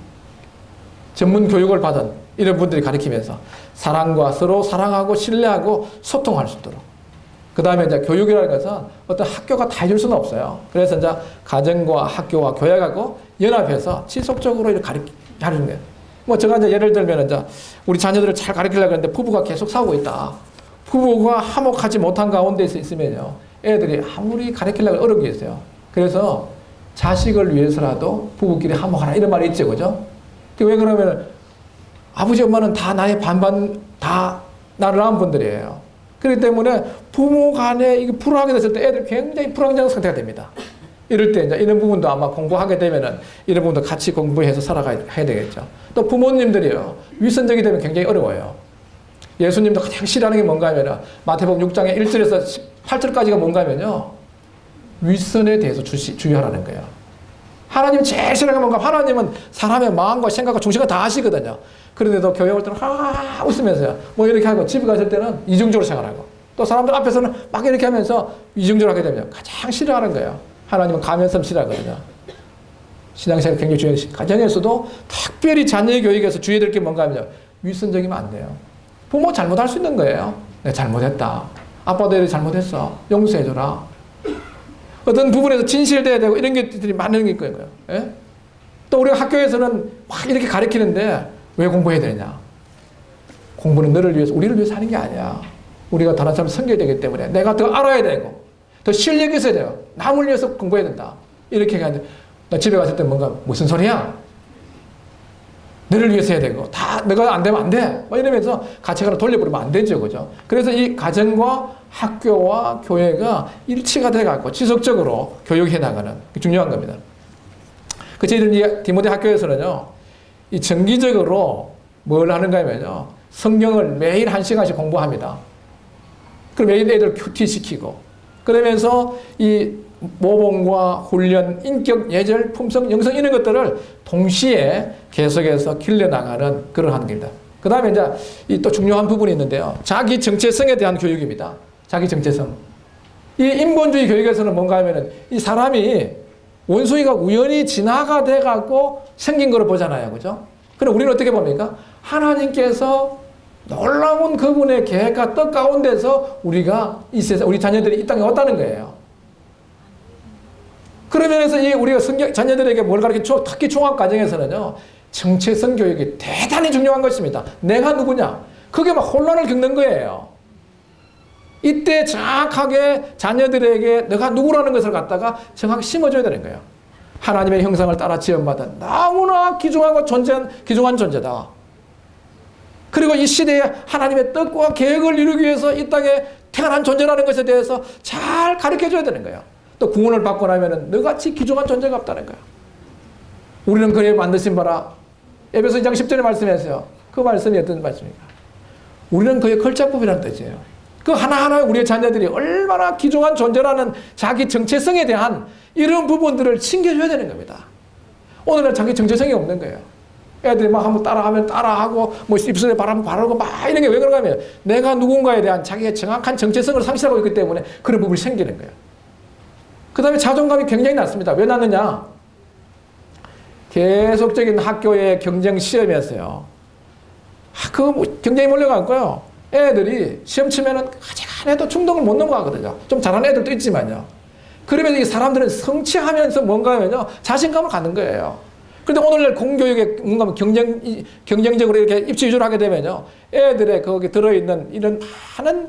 전문 교육을 받은 이런 분들이 가르치면서 사랑과 서로 사랑하고 신뢰하고 소통할 수 있도록. 그 다음에 이제 교육이라는 것은 어떤 학교가 다 해줄 수는 없어요. 그래서 이제 가정과 학교와 교회하고 연합해서 지속적으로 이렇게 가르치는 거예요. 뭐 제가 이제 예를 들면 이제 우리 자녀들을 잘 가르치려고 하는데 부부가 계속 싸우고 있다. 부부가 화목하지 못한 가운데 있으면요, 애들이 아무리 가르치려고 어려운 게 있어요. 그래서 자식을 위해서라도 부부끼리 화목하라 이런 말이 있죠, 그죠? 왜 그러면 아버지 엄마는 다 나의 반반 다 나를 낳은 분들이에요. 그렇기 때문에 부모 간에 이게 불화하게 됐을 때 애들 굉장히 불안정 상태가 됩니다. 이럴 때 이제 이런 부분도 아마 공부하게 되면은 이런 부분도 같이 공부해서 살아가야 되겠죠. 또 부모님들이요, 위선적이 되면 굉장히 어려워요. 예수님도 가장 싫어하는 게 뭔가 하면은 마태복음 6장의 1절에서 18절까지가 뭔가 하면요, 위선에 대해서 주의하라는 거예요. 하나님 제일 싫어하는 게 뭔가, 하나님은 사람의 마음과 생각과 중심을 다 아시거든요. 그런데도 교회 올 때는 웃으면서요, 뭐 이렇게 하고 집에 갔을 때는 이중적으로 생각하고 또 사람들 앞에서는 막 이렇게 하면서 이중적으로 하게 되면 가장 싫어하는 거예요. 하나님은 가면섬 싫어하거든요. 신앙생활 굉장히 중요해요. 가정에서도 특별히 자녀의 교육에서 주의해야 될 게 뭔가 하면요, 위선적이면 안 돼요. 부모 잘못할 수 있는 거예요. 내가 잘못했다. 아빠도 이렇게 잘못했어. 용서해줘라. 어떤 부분에서 진실돼야 되고 이런 것들이 많은 게 있고요. 예? 또 우리가 학교에서는 막 이렇게 가르치는데 왜 공부해야 되냐? 공부는 너를 위해서, 우리를 위해서 하는 게 아니야. 우리가 다른 사람 섬겨야 되기 때문에 내가 더 알아야 되고 더 실력이 있어야 돼요. 남을 위해서 공부해야 된다. 이렇게 하는데 나 집에 갔을 때 뭔가 무슨 소리야? 너를 위해서 해야 되고 다 너가 안 되면 안 돼. 뭐 이러면서 가치관을 돌려버리면 안 되죠, 그죠? 그래서 이 가정과 학교와 교회가 일치가 돼갖고 지속적으로 교육해 나가는 게 중요한 겁니다. 그 저희들 디모데 학교에서는요, 이 정기적으로 뭘 하는가 하면요, 성경을 매일 1시간씩 공부합니다. 그럼 매일 애들 큐티 시키고 그러면서 이 모범과 훈련, 인격, 예절, 품성, 영성 이런 것들을 동시에 계속해서 길러나가는 그런 환경입니다. 그 다음에 이제 이 또 중요한 부분이 있는데요. 자기 정체성에 대한 교육입니다. 자기 정체성. 이 인본주의 교육에서는 뭔가 하면은 이 사람이 원숭이가 우연히 진화가 돼갖고 생긴 거로 보잖아요. 그죠? 그럼 우리는 어떻게 봅니까? 하나님께서 놀라운 그분의 계획과 뜻 가운데서 우리가 이 세상, 우리 자녀들이 이 땅에 왔다는 거예요. 그런 면에서 우리가 자녀들에게 뭘 가르쳐, 특히 중학과정에서는요, 정체성 교육이 대단히 중요한 것입니다. 내가 누구냐? 그게 막 혼란을 겪는 거예요. 이때 정확하게 자녀들에게 내가 누구라는 것을 갖다가 정확히 심어줘야 되는 거예요. 하나님의 형상을 따라 지음받은 너무나 귀중한 존재다. 그리고 이 시대에 하나님의 뜻과 계획을 이루기 위해서 이 땅에 태어난 존재라는 것에 대해서 잘 가르쳐줘야 되는 거예요. 또 구원을 받고 나면은 너같이 귀중한 존재가 없다는 거예요. 우리는 그래 만드신 바라 에베소 2장 10절에 말씀했어요. 그 말씀이 어떤 말씀입니까? 우리는 그의 걸작품이라는 뜻이에요. 그 하나하나 우리의 자녀들이 얼마나 귀중한 존재라는 자기 정체성에 대한 이런 부분들을 챙겨줘야 되는 겁니다. 오늘은 자기 정체성이 없는 거예요. 애들이 막 한번 따라하면 따라하고 뭐 입술에 바람 바르고 막 이런 게 왜 그런가 하면 내가 누군가에 대한 자기의 정확한 정체성을 상실하고 있기 때문에 그런 부분이 생기는 거예요. 그 다음에 자존감이 굉장히 낮습니다. 왜 낮느냐? 계속적인 학교의 경쟁 시험이었어요. 그거 굉장히 몰려갔고요. 애들이 시험 치면은 아직 안 해도 중등을 못 넘어가거든요. 좀 잘하는 애들도 있지만요. 그러면 이 사람들은 성취하면서 뭔가 하면요, 자신감을 갖는 거예요. 그런데 오늘날 공교육에 뭔가 경쟁적으로 이렇게 입시 위주로 하게 되면요, 애들의 거기 들어있는 이런 많은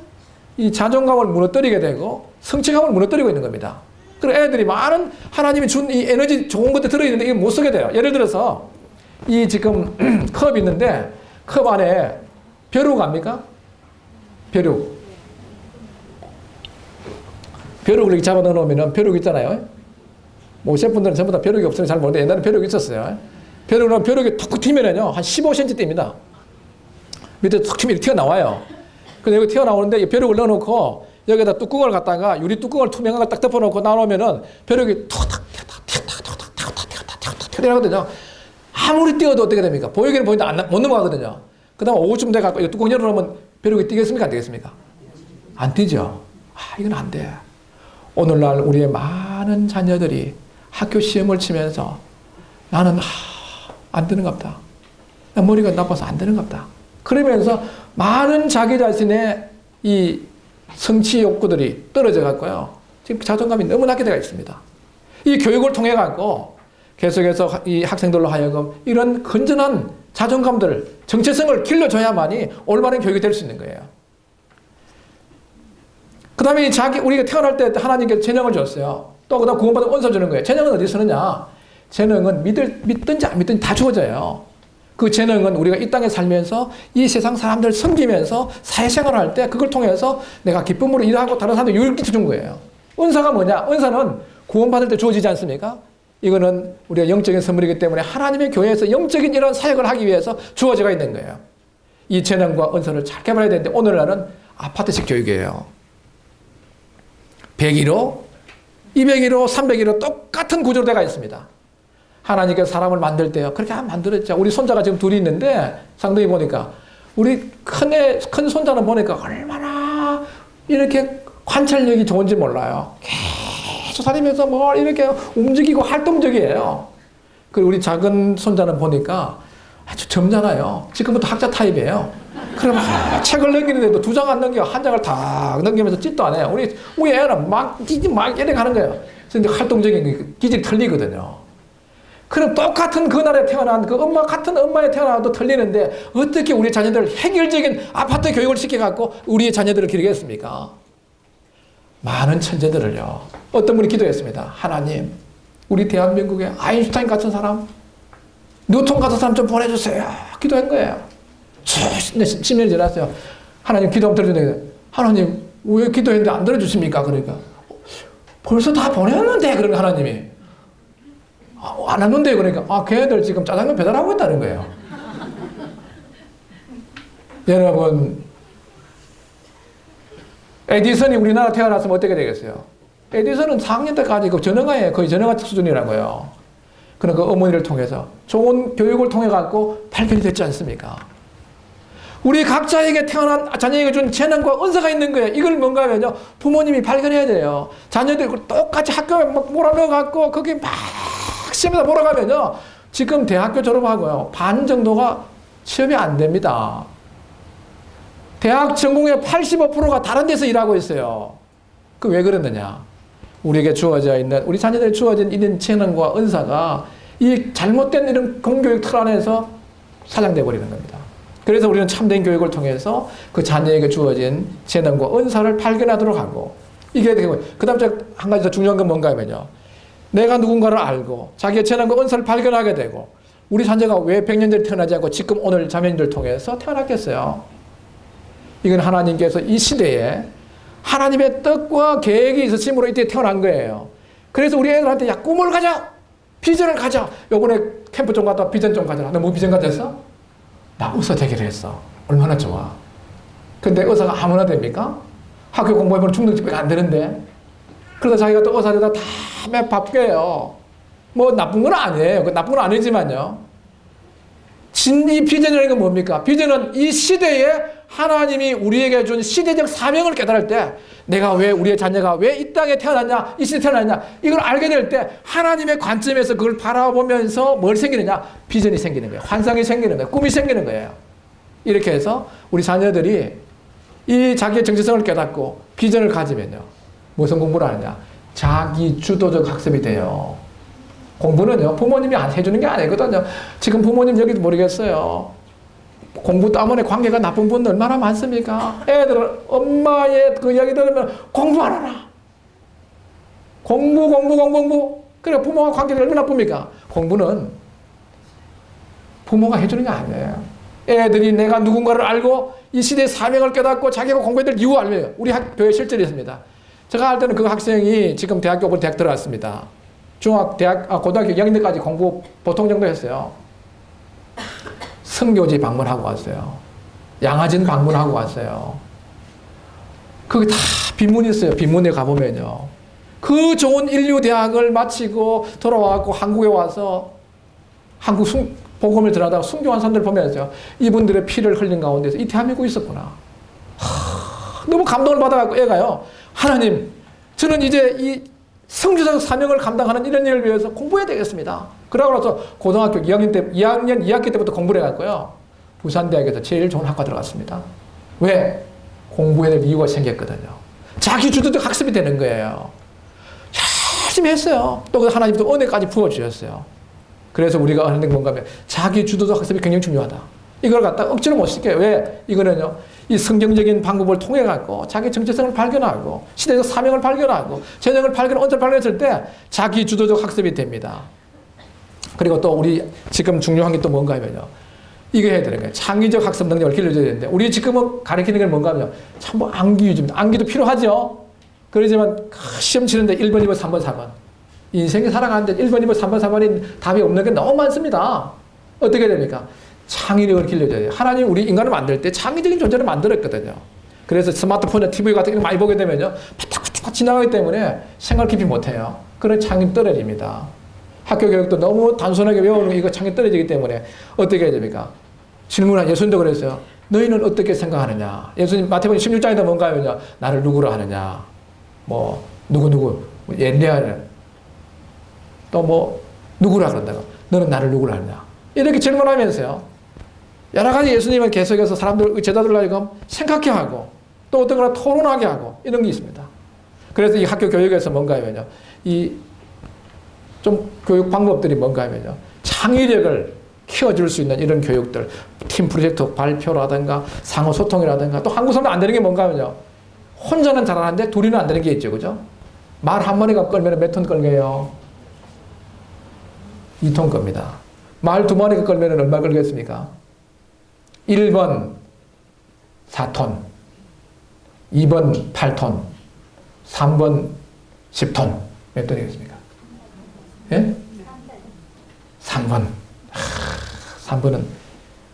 이 자존감을 무너뜨리게 되고 성취감을 무너뜨리고 있는 겁니다. 그리고 애들이 많은 하나님이 준 이 에너지 좋은 것들 들어있는데 이걸 못 쓰게 돼요. 예를 들어서 이 지금 컵이 있는데 컵 안에 벼룩 압니까? 벼룩. 벼룩을 이렇게 잡아 넣어놓으면 벼룩 있잖아요. 뭐 셰프분들은 전부 다 벼룩이 없으면 잘 모르는데 옛날에 벼룩이 있었어요. 벼룩은 벼룩이 툭 튀면은요 한 15cm 띱니다. 밑에 툭 튀면 튀어나와요. 근데 여기 튀어나오는데 이 벼룩을 넣어놓고 여기다 뚜껑을 갖다가 유리 뚜껑을 투명한 걸 딱 덮어놓고 나오면은 벼룩이 툭탁 튀어나오거든요. 아무리 띄워도 어떻게 됩니까? 보이기는 보이는데 못 넘어가거든요. 그 다음 오후쯤 돼갖고 이 뚜껑 열어놓으면 벼룩이 뛰겠습니까? 안 되겠습니까? 안 뛰죠. 이건 안 돼. 오늘날 우리의 많은 자녀들이 학교 시험을 치면서 나는 안 되는갑다. 머리가 나빠서 안 되는갑다. 그러면서 많은 자기 자신의 이 성취 욕구들이 떨어져 갔고요. 지금 자존감이 너무 낮게 되어 있습니다. 이 교육을 통해 갖고 계속해서 이 학생들로 하여금 이런 건전한 자존감들, 정체성을 길러줘야만이 올바른 교육이 될 수 있는 거예요. 그 다음에 우리가 태어날 때 하나님께서 재능을 줬어요. 또 그다음 구원받은 은사 주는 거예요. 재능은 어디 쓰느냐? 재능은 믿든지 안 믿든지 다 주어져요. 그 재능은 우리가 이 땅에 살면서 이 세상 사람들 섬기면서 사회생활을 할 때 그걸 통해서 내가 기쁨으로 일하고 다른 사람들 유익 준 거예요. 은사가 뭐냐? 은사는 구원받을 때 주어지지 않습니까? 이거는 우리가 영적인 선물이기 때문에 하나님의 교회에서 영적인 이런 사역을 하기 위해서 주어져가 있는 거예요. 이 재능과 은사를 잘 개발해야 되는데 오늘날은 아파트식 교육이에요. 101호, 201호, 301호 똑같은 구조로 되어 있습니다. 하나님께서 사람을 만들 때요. 그렇게 만들었죠. 우리 손자가 지금 둘이 있는데 상당히 보니까 우리 큰 손자는 보니까 얼마나 이렇게 관찰력이 좋은지 몰라요. 계속 다니면서 뭘 이렇게 움직이고 활동적이에요. 그리고 우리 작은 손자는 보니까 아주 점잖아요. 지금부터 학자 타입이에요. 그러면 책을 넘기는데도 2장 안 넘겨. 한 장을 다 넘기면서 찢도 안 해요. 우리 애는 막 이렇게 하는 거예요. 그래서 활동적인 기질이 틀리거든요. 그럼 똑같은 그날에 태어난 그 같은 엄마에 태어나도 틀리는데 어떻게 우리 자녀들 획일적인 아파트 교육을 시켜갖고 우리의 자녀들을 기르겠습니까? 많은 천재들을요. 어떤 분이 기도했습니다. 하나님, 우리 대한민국에 아인슈타인 같은 사람, 뉴턴 같은 사람 좀 보내주세요. 기도한 거예요. 10년이 지났어요. 하나님 기도 한번 들어주는데 하나님 왜 기도했는데 안 들어주십니까? 그러니까 벌써 다 보냈는데 그러니까 하나님이 안 왔는데 그러니까 걔네들 지금 짜장면 배달하고 있다는 거예요. 여러분 에디슨이 우리나라 태어났으면 어떻게 되겠어요? 에디슨은 4학년 때까지 그 전형아예요. 거의 전형아 수준이라고요. 그런 그 어머니를 통해서 좋은 교육을 통해 갖고 발견이 됐지 않습니까? 우리 각자에게 태어난 자녀에게 준 재능과 은사가 있는 거예요. 이걸 뭔가 하면요. 부모님이 발견해야 돼요. 자녀들이 똑같이 학교에 막 몰아넣어갖고 거기 막 시험에다 몰아가면요. 지금 대학교 졸업하고요. 반 정도가 시험이 안 됩니다. 대학 전공의 85%가 다른 데서 일하고 있어요. 그 왜 그러느냐. 우리에게 주어져 있는, 우리 자녀들이 주어진 있는 재능과 은사가 이 잘못된 이런 공교육 틀 안에서 사장돼 버리는 겁니다. 그래서 우리는 참된 교육을 통해서 그 자녀에게 주어진 재능과 은사를 발견하도록 하고, 이게 되고, 그 다음 한 가지 더 중요한 건 뭔가 하면요. 내가 누군가를 알고 자기의 재능과 은사를 발견하게 되고, 우리 자녀가 왜 100년 전에 태어나지 않고 지금 오늘 자매님들 통해서 태어났겠어요? 이건 하나님께서 이 시대에 하나님의 뜻과 계획이 있으심으로 이때 태어난 거예요. 그래서 우리 애들한테 야, 꿈을 가자! 비전을 가자! 요번에 캠프 좀 갔다 비전 좀 가자. 너 뭐 비전 가졌어? 나 의사 되기로 했어. 얼마나 좋아. 근데 의사가 아무나 됩니까? 학교 공부해보면 중등집밖에 안 되는데. 그러다 자기가 또 의사 되다 다음에 바뀌어요. 뭐 나쁜 건 아니에요. 나쁜 건 아니지만요. 이 비전이라는 건 뭡니까? 비전은 이 시대에 하나님이 우리에게 준 시대적 사명을 깨달을 때, 내가 왜, 우리의 자녀가 왜 이 땅에 태어났냐, 이 시대에 태어났냐, 이걸 알게 될 때 하나님의 관점에서 그걸 바라보면서 뭘 생기느냐? 비전이 생기는 거예요. 환상이 생기는 거예요. 꿈이 생기는 거예요. 이렇게 해서 우리 자녀들이 이 자기의 정체성을 깨닫고 비전을 가지면요. 무슨 공부를 하느냐? 자기 주도적 학습이 돼요. 공부는요, 부모님이 안 해주는 게 아니거든요. 지금 부모님 여기도 모르겠어요. 공부 때문에 관계가 나쁜 분들 얼마나 많습니까? 애들은 엄마의 그 이야기 들으면 공부 안 하라. 공부. 그래, 부모와 관계가 얼마나 나쁩니까? 공부는 부모가 해주는 게 아니에요. 애들이 내가 누군가를 알고 이 시대의 사명을 깨닫고 자기가 공부해야 될 이유 알려요. 우리 학교에 실전이 있습니다. 제가 할 때는 그 학생이 지금 대학교 대학 들어갔습니다. 고등학교 2학년 때까지 공부 보통 정도 했어요. 성교지 방문하고 왔어요. 양화진 방문하고 왔어요. 거기 다 빈문이 있어요. 빈문에 가보면요. 그 좋은 인류대학을 마치고 돌아와서 한국에 와서 한국 복음을 전하다가 순교한 사람들 보면서 이분들의 피를 흘린 가운데서 이 대한민국이 있었구나. 너무 감동을 받아갖고 애가요. 하나님, 저는 이제 이 성주적 사명을 감당하는 이런 일을 위해서 공부해야 되겠습니다. 그러고 나서 고등학교 2학년 2학기 때부터 공부를 해갖고요. 부산대학에서 제일 좋은 학과 들어갔습니다. 왜? 공부해야 될 이유가 생겼거든요. 자기 주도적 학습이 되는 거예요. 열심히 했어요. 또 하나님도 은혜까지 부어주셨어요. 그래서 우리가 하는 게 뭔가 하면 자기 주도적 학습이 굉장히 중요하다. 이걸 갖다 억지로 못 시켜요. 왜? 이거는요. 이 성경적인 방법을 통해 갖고 자기 정체성을 발견하고 시대적 사명을 발견하고 재능을 언어를 발견했을 때 자기 주도적 학습이 됩니다. 그리고 또 우리 지금 중요한 게 또 뭔가 하면요. 이거 해야 되는 거예요. 창의적 학습 능력을 길러줘야 되는데 우리 지금은 가르치는 게 뭔가 하면 참 뭐 암기 위주입니다. 암기도 필요하죠. 그러지만 시험 치는데 1번, 2번, 3번, 4번. 인생이 살아가는데 1번, 2번, 3번, 4번인 답이 없는 게 너무 많습니다. 어떻게 됩니까? 창의력을 길러줘야 돼요. 하나님 우리 인간을 만들 때 창의적인 존재를 만들었거든요. 그래서 스마트폰이나 TV 같은 거 많이 보게 되면요. 파닥파닥 지나가기 때문에 생각 깊이 못해요. 그런 창의 떨어집니다. 학교 교육도 너무 단순하게 외우는 거 이거 창의 떨어지기 때문에 어떻게 해야 됩니까? 질문한 예수님도 그랬어요. 너희는 어떻게 생각하느냐? 예수님 마태복음 16장에도 뭔가 하면요. 나를 누구로 하느냐? 뭐 누구 옛날에는 또 뭐 누구라 그런다고. 너는 나를 누구로 하느냐? 이렇게 질문하면서요. 여러 가지 예수님은 계속해서 사람들, 제자들로 하여금 생각해 하고 또 어떤 거나 토론하게 하고 이런 게 있습니다. 그래서 이 학교 교육에서 뭔가 하면요. 이 좀 교육 방법들이 뭔가 하면요. 창의력을 키워줄 수 있는 이런 교육들, 팀 프로젝트 발표라든가 상호 소통이라든가 또 한국 사람도 안 되는 게 뭔가 하면요. 혼자는 잘하는데 둘이는 안 되는 게 있죠. 그죠? 말 한 마리가 끌면 몇 톤 끌게요? 2톤 겁니다. 말 2마리가 끌면 얼마 걸겠습니까? 1번 4톤, 2번 8톤, 3번 10톤. 몇 톤이겠습니까? 예? 3번. 3번은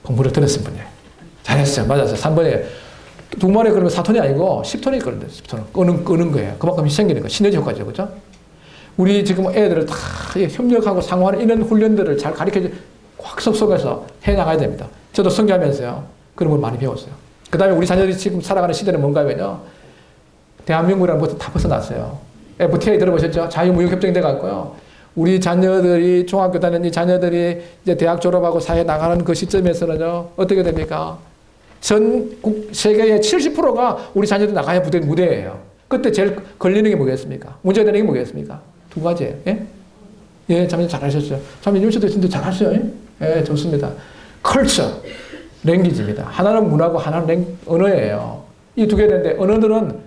공부를 들었은 분이에요. 잘했어요. 맞았어요. 3번에 두 마리 그러면 4톤이 아니고 10톤이 끓는데 10톤 끄는 거예요. 그만큼 생기는 거 시너지 효과죠, 그렇죠? 우리 지금 애들을 다 협력하고 상호하는 이런 훈련들을 잘 가르쳐줘 확 속속해서 해 나가야 됩니다. 저도 선교하면서요 그런 걸 많이 배웠어요. 그 다음에 우리 자녀들이 지금 살아가는 시대는 뭔가 하면요 대한민국이라는 것도 다 벗어났어요. FTA 들어보셨죠? 자유무역협정이 돼갖고요. 우리 자녀들이 중학교 다니는 이 자녀들이 이제 대학 졸업하고 사회 나가는 그 시점에서는요 어떻게 됩니까? 전국 세계의 70%가 우리 자녀들 나가야 무대예요. 그때 제일 걸리는 게 뭐겠습니까? 문제가 되는 게 뭐겠습니까? 두 가지예요. 예? 예, 자매님 잘하셨어요. 자매님 윤씨도 진짜 잘하셨어요. 예, 좋습니다. 컬처, 랭귀지입니다. 하나는 문화고 하나는 언어예요. 이 두 개 되는데 언어들은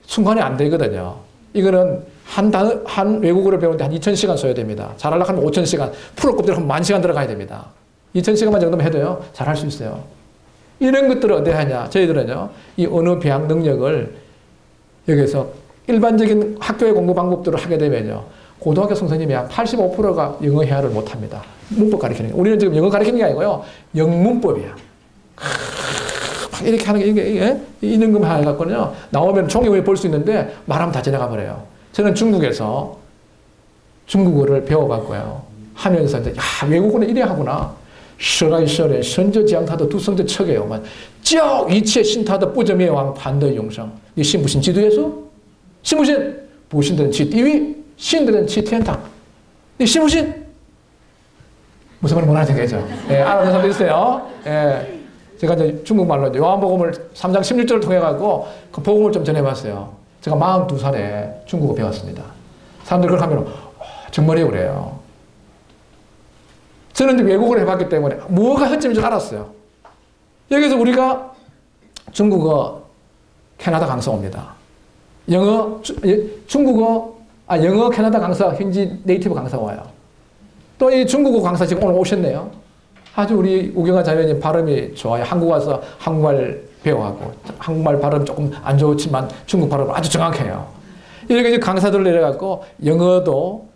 순간에 안 되거든요. 이거는 한 외국어를 배우는데 한 2,000시간 써야 됩니다. 잘하려고 하면 5,000시간, 풀어 꼽대로 하면 10,000시간 들어가야 됩니다. 2,000시간만 정도만 해도요, 잘할 수 있어요. 이런 것들을 어떻게 하냐. 저희들은요, 이 언어 배양 능력을 여기서 일반적인 학교의 공부 방법들을 하게 되면요, 고등학교 선생님이 한 85%가 영어 회화를 못 합니다. 문법 가르치는 게. 우리는 지금 영어 가르치는 게 아니고요, 영문법이야. 이렇게 하는 게, 이게, 이런 것만 해갖고는요, 나오면 종이 위에 볼 수 있는데, 말하면 다 지나가 버려요. 저는 중국에서 중국어를 배워갖고요, 하면서 이제, 야, 외국어는 이래 하구나. 舍来舍人 선저지향타도 두성저 척이에요. 쭉 이切 신타도 뿌저灭亡 반더 용성. 니 신부신 지도예수? 신부신? 부신들은 지地狱, 신들은 지天堂. 니 신부신? 무슨 말인지 못 알아듣겠죠? 예, 알아듣는 사람도 있어요. 예. 제가 이제 중국말로 요한복음을 3장 16절을 통해가지고 그 복음을 좀 전해봤어요. 제가 42살에 중국어 배웠습니다. 사람들이 그걸 하면, 정말이에요, 그래요. 저는 이제 외국어를 해봤기 때문에 뭐가 허점인 줄 알았어요. 여기서 우리가 중국어, 캐나다 강사 옵니다. 영어, 영어, 캐나다 강사, 현지 네이티브 강사 와요. 또 이 중국어 강사 지금 오늘 오셨네요. 아주 우리 우경아 자매님 발음이 좋아요. 한국 와서 한국말 배워하고, 한국말 발음 조금 안 좋지만 중국 발음은 아주 정확해요. 이렇게 강사들 내려갖고, 영어도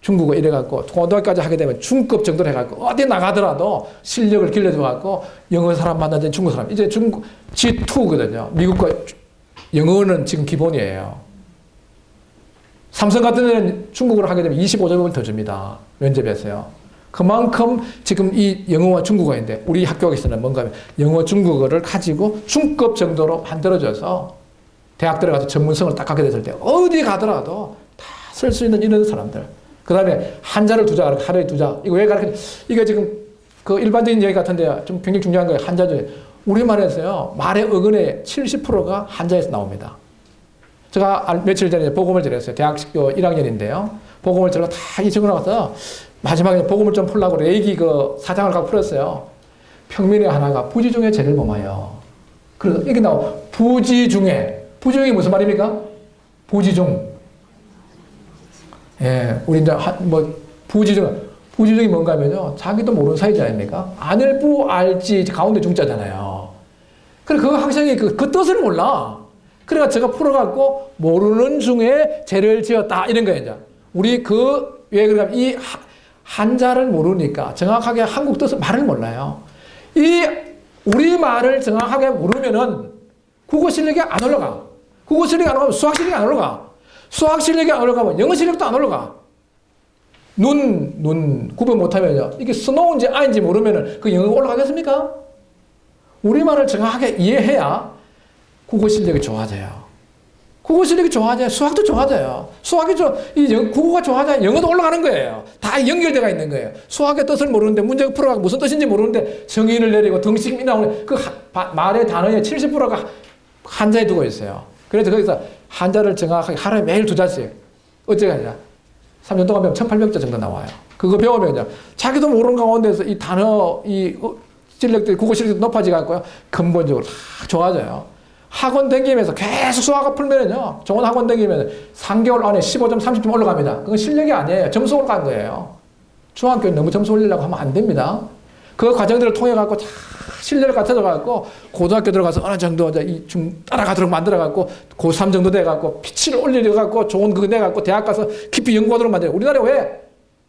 중국어 이래갖고 고등학교까지 하게 되면 중급 정도로 해갖고 어디 나가더라도 실력을 길러줘갖고 영어 사람 만나는 중국 사람 이제 중국 G2거든요. 미국과 영어는 지금 기본이에요. 삼성 같은 데는 중국어를 하게 되면 25점을 더 줍니다. 면접에서요. 그만큼 지금 이 영어와 중국어인데 우리 학교에서는 뭔가 하면 영어 중국어를 가지고 중급 정도로 만들어져서 대학 들어가서 전문성을 딱 갖게 됐을 때 어디 가더라도 다 쓸 수 있는 이런 사람들. 그 다음에 한자를 두자, 하루에 두자. 이거 왜 가르쳐? 이게 지금 그 일반적인 얘기 같은데 좀 굉장히 중요한 거예요. 한자 중에. 우리말에서요, 말의 어근의 70%가 한자에서 나옵니다. 제가 며칠 전에 복음을 전했어요. 대학교 1학년인데요. 복음을 전하고 다 이 적으러 가서 마지막에 복음을 좀 풀라고 레이기 그 사장을 갖고 풀었어요. 평민의 하나가 부지 중에 제일 뭐마요. 그래서 이게 나와. 부지 중에. 부지 중에 무슨 말입니까? 부지 중. 예, 우리 이제 부지중이 뭔가 하면요, 자기도 모르는 사이지 아닙니까? 안을부 알지 가운데 중자잖아요. 그래 그거 학생이 그 뜻을 몰라. 그래가 제가 풀어갖고 모르는 중에 죄를 지었다 이런 거예요. 이제 우리 왜 그러냐면 이 한자를 모르니까 정확하게 한국 뜻을 말을 몰라요. 이 우리 말을 정확하게 모르면은 국어 실력이 안 올라가. 국어 실력이 안 올라가면 수학 실력이 안 올라가. 수학 실력이 안 올라가면 영어 실력도 안 올라가. 눈 구분 못하면요. 이게 스노우인지 아인지 모르면은 그 영어가 올라가겠습니까? 우리말을 정확하게 이해해야 국어 실력이 좋아져요. 국어 실력이 좋아져야 수학도 좋아져요. 국어가 좋아져야 영어도 올라가는 거예요. 다 연결되어 있는 거예요. 수학의 뜻을 모르는데 문제가 풀어가 무슨 뜻인지 모르는데 정의를 내리고 등식이 나오는 그 말의 단어의 70%가 한자에 두고 있어요. 그래서 거기서 한자를 정확하게 하루에 매일 2자씩 어째 하냐 3년 동안 배우면 1800자 정도 나와요. 그거 배우면요 자기도 모르는 가운데서 이 단어 실력들이 국어 실력이 높아지고요 근본적으로 다 좋아져요. 학원 다니면서 계속 수학을 풀면요 좋은 학원 다니면 3개월 안에 15점 30점 올라갑니다. 그건 실력이 아니에요. 점수 올라간 거예요. 중학교는 너무 점수 올리려고 하면 안 됩니다. 그 과정들을 통해 갖고 다 실력을 갖춰져 갖고 고등학교 들어가서 어느 정도 따라가도록 만들어 갖고 고3 정도 돼 갖고 피치를 올려 갖고 좋은 그거 내 갖고 대학 가서 깊이 연구하도록 만들어. 우리나라에 왜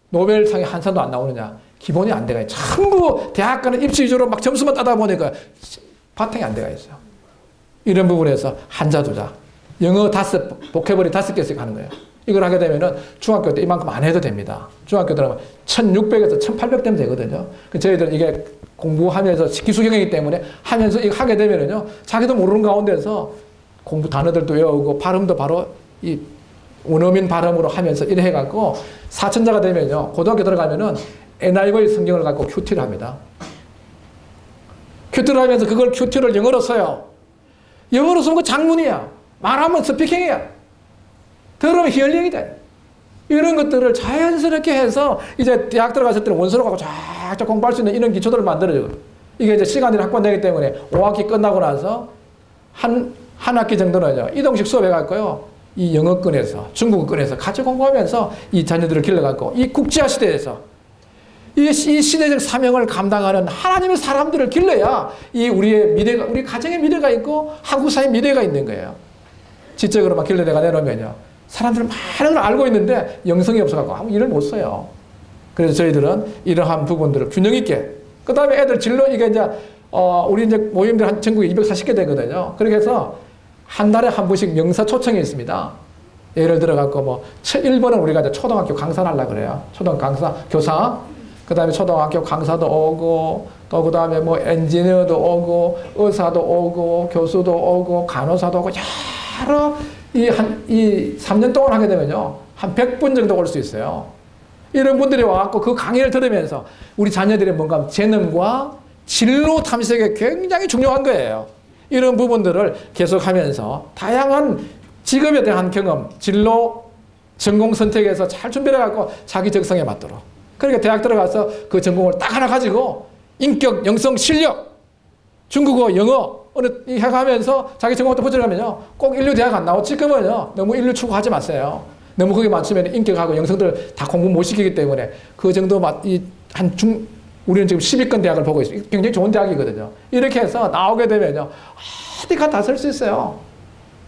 노벨상이 한 사람도 안 나오느냐? 기본이 안 돼가 있어요. 전부 대학 가는 입시 위주로 막 점수만 따다 보니까 바탕이 안 돼가 있어요. 이런 부분에서 한자 두자. 영어 5, 보캐버리 5개씩 하는 거예요. 이걸 하게 되면은 중학교 때 이만큼 안 해도 됩니다. 중학교 때는 1600에서 1800 되면 되거든요. 저희들 이게 공부하면서 기술경이기 때문에 하면서 이거 하게 되면은요, 자기도 모르는 가운데서 공부 단어들도 외우고 발음도 바로 이 원어민 발음으로 하면서 이래 해갖고 사천자가 되면요, 고등학교 들어가면은 NIV 성경을 갖고 큐티를 합니다. 큐티를 하면서 그걸 큐티를 영어로 써요. 영어로 쓰면 그 장문이야. 말하면 스피킹이야. 들으면 히얼링이 돼. 이런 것들을 자연스럽게 해서 이제 대학 들어갔을 때는 원서로 가고 쫙쫙 공부할 수 있는 이런 기초들을 만들어줘요. 이게 이제 시간이 확보되기 때문에 5학기 끝나고 나서 한 학기 정도는요, 이동식 수업해갖고요, 이 영어권에서, 중국어권에서 같이 공부하면서 이 자녀들을 길러갖고 이 국제화 시대에서 이 시대적 사명을 감당하는 하나님의 사람들을 길러야 이 우리의 미래가, 우리 가정의 미래가 있고 한국 사회의 미래가 있는 거예요. 지적으로만 길러내가 내놓으면요, 사람들은 많은 걸 알고 있는데 영성이 없어갖고 아무 일을 못 써요. 그래서 저희들은 이러한 부분들을 균형 있게, 그 다음에 애들 진로, 이게 이제, 우리 이제 모임들 한 전국에 240개 되거든요. 그렇게 해서 한 달에 한 번씩 명사 초청이 있습니다. 예를 들어갖고 뭐, 1번은 우리가 이제 초등학교 강사를 하려고 그래요. 초등학교 강사, 교사. 그 다음에 초등학교 강사도 오고, 또 그 다음에 뭐 엔지니어도 오고, 의사도 오고, 교수도 오고, 간호사도 오고, 여러, 이 3년 동안 하게 되면요, 한 100분 정도 올 수 있어요. 이런 분들이 와갖고 그 강의를 들으면서 우리 자녀들의 뭔가 재능과 진로 탐색에 굉장히 중요한 거예요. 이런 부분들을 계속하면서 다양한 직업에 대한 경험, 진로, 전공 선택에서 잘 준비를 해갖고 자기 적성에 맞도록. 그러니까 대학 들어가서 그 전공을 딱 하나 가지고 인격, 영성, 실력, 중국어, 영어, 어느 해가면서 자기 전공부터 붙여가면요, 꼭 인류 대학 안 나오고 지금은요, 너무 인류 추구하지 마세요. 너무 거기 맞추면 인격하고 영성들 다 공부 못 시키기 때문에 그 정도 우리는 지금 10위권 대학을 보고 있어요. 굉장히 좋은 대학이거든요. 이렇게 해서 나오게 되면요, 어디가 다 쓸 수 있어요.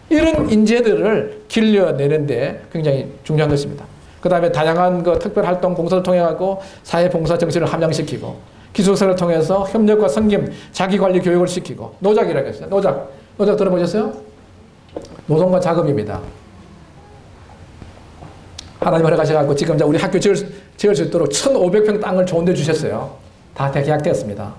이런 인재들을 길러내는데 굉장히 중요한 것입니다. 그 다음에 다양한 그 특별활동 봉사를 통해가지고 사회봉사 정신을 함양시키고, 기숙사를 통해서 협력과 섬김, 자기관리 교육을 시키고, 노작이라고 했어요. 노작 들어보셨어요? 노동과 작업입니다. 하나님 허락하셔가지고 지금 우리 학교 지을 수 있도록 1,500평 땅을 좋은 데 주셨어요. 다 계약되었습니다.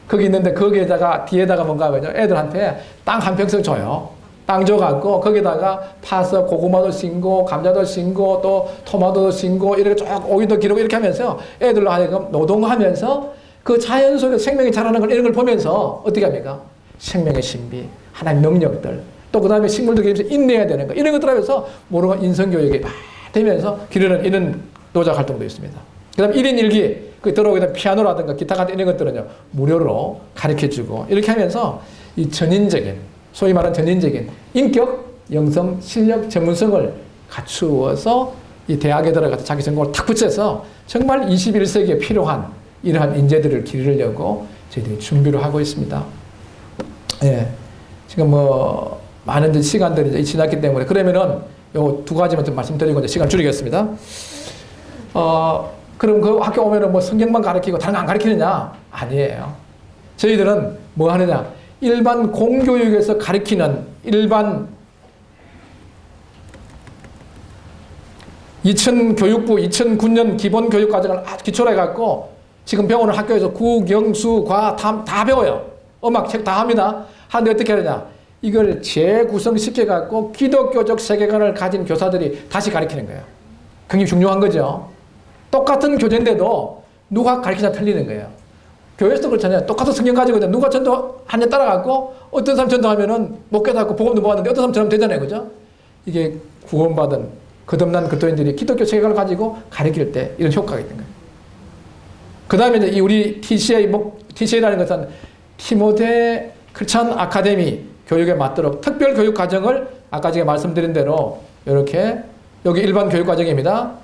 거기 있는데 거기에다가 뒤에다가 뭔가 하면요, 애들한테 땅 한 평씩 줘요. 땅 줘갖고 거기다가 파서 고구마도 심고 감자도 심고 또 토마토도 심고 이렇게 쭉 오이도 기르고 이렇게 하면서 애들로 하여금 노동하면서 그 자연 속에 생명이 자라는 걸, 이런 걸 보면서 어떻게 합니까? 생명의 신비, 하나님의 능력들, 또 그 다음에 식물들 기르면서 인내해야 되는 거, 이런 것들 하면서 모르는 인성교육이 막 되면서 기르는 이런 노작 활동도 있습니다. 그 다음에 1인 1기, 그 들어오게 되면 피아노라든가 기타 같은 이런 것들은요, 무료로 가르쳐주고, 이렇게 하면서 이 전인적인, 소위 말하는 전인적인 인격, 영성, 실력, 전문성을 갖추어서 이 대학에 들어가서 자기 전공을 탁 붙여서 정말 21세기에 필요한 이러한 인재들을 기르려고 저희들이 준비를 하고 있습니다. 예. 지금 뭐, 많은 시간들이 지났기 때문에, 그러면은 요 2가지만 좀 말씀드리고 이제 시간 줄이겠습니다. 그럼 그 학교 오면은 뭐 성경만 가르치고 다른 거 안 가르치느냐? 아니에요. 저희들은 뭐 하느냐? 일반 공교육에서 가르치는 일반 2000교육부 2009년 기본교육과정을 아주 기초로 해갖고 지금 배우는 학교에서 국영수, 과, 다 배워요. 음악, 책 다 합니다. 하는데 어떻게 하느냐? 이걸 재구성시켜갖고 기독교적 세계관을 가진 교사들이 다시 가르치는 거예요. 굉장히 중요한 거죠. 똑같은 교재인데도 누가 가르치냐 틀리는 거예요. 교회에서도 그렇잖아요. 똑같은 성경 가지고 누가 전도 한 년 따라갔고 어떤 사람 전도하면은 못 깨닫고 복음도 못 받는데 어떤 사람처럼 되잖아요. 그죠? 이게 구원받은 거듭난 그리스도인들이 기독교 세계관을 가지고 가르칠 때 이런 효과가 있는 거예요. 그 다음에 이제 우리 TCA라는 것은 티모데 크리스천 아카데미 교육에 맞도록 특별 교육 과정을 아까 제가 말씀드린 대로 이렇게 여기 일반 교육 과정입니다.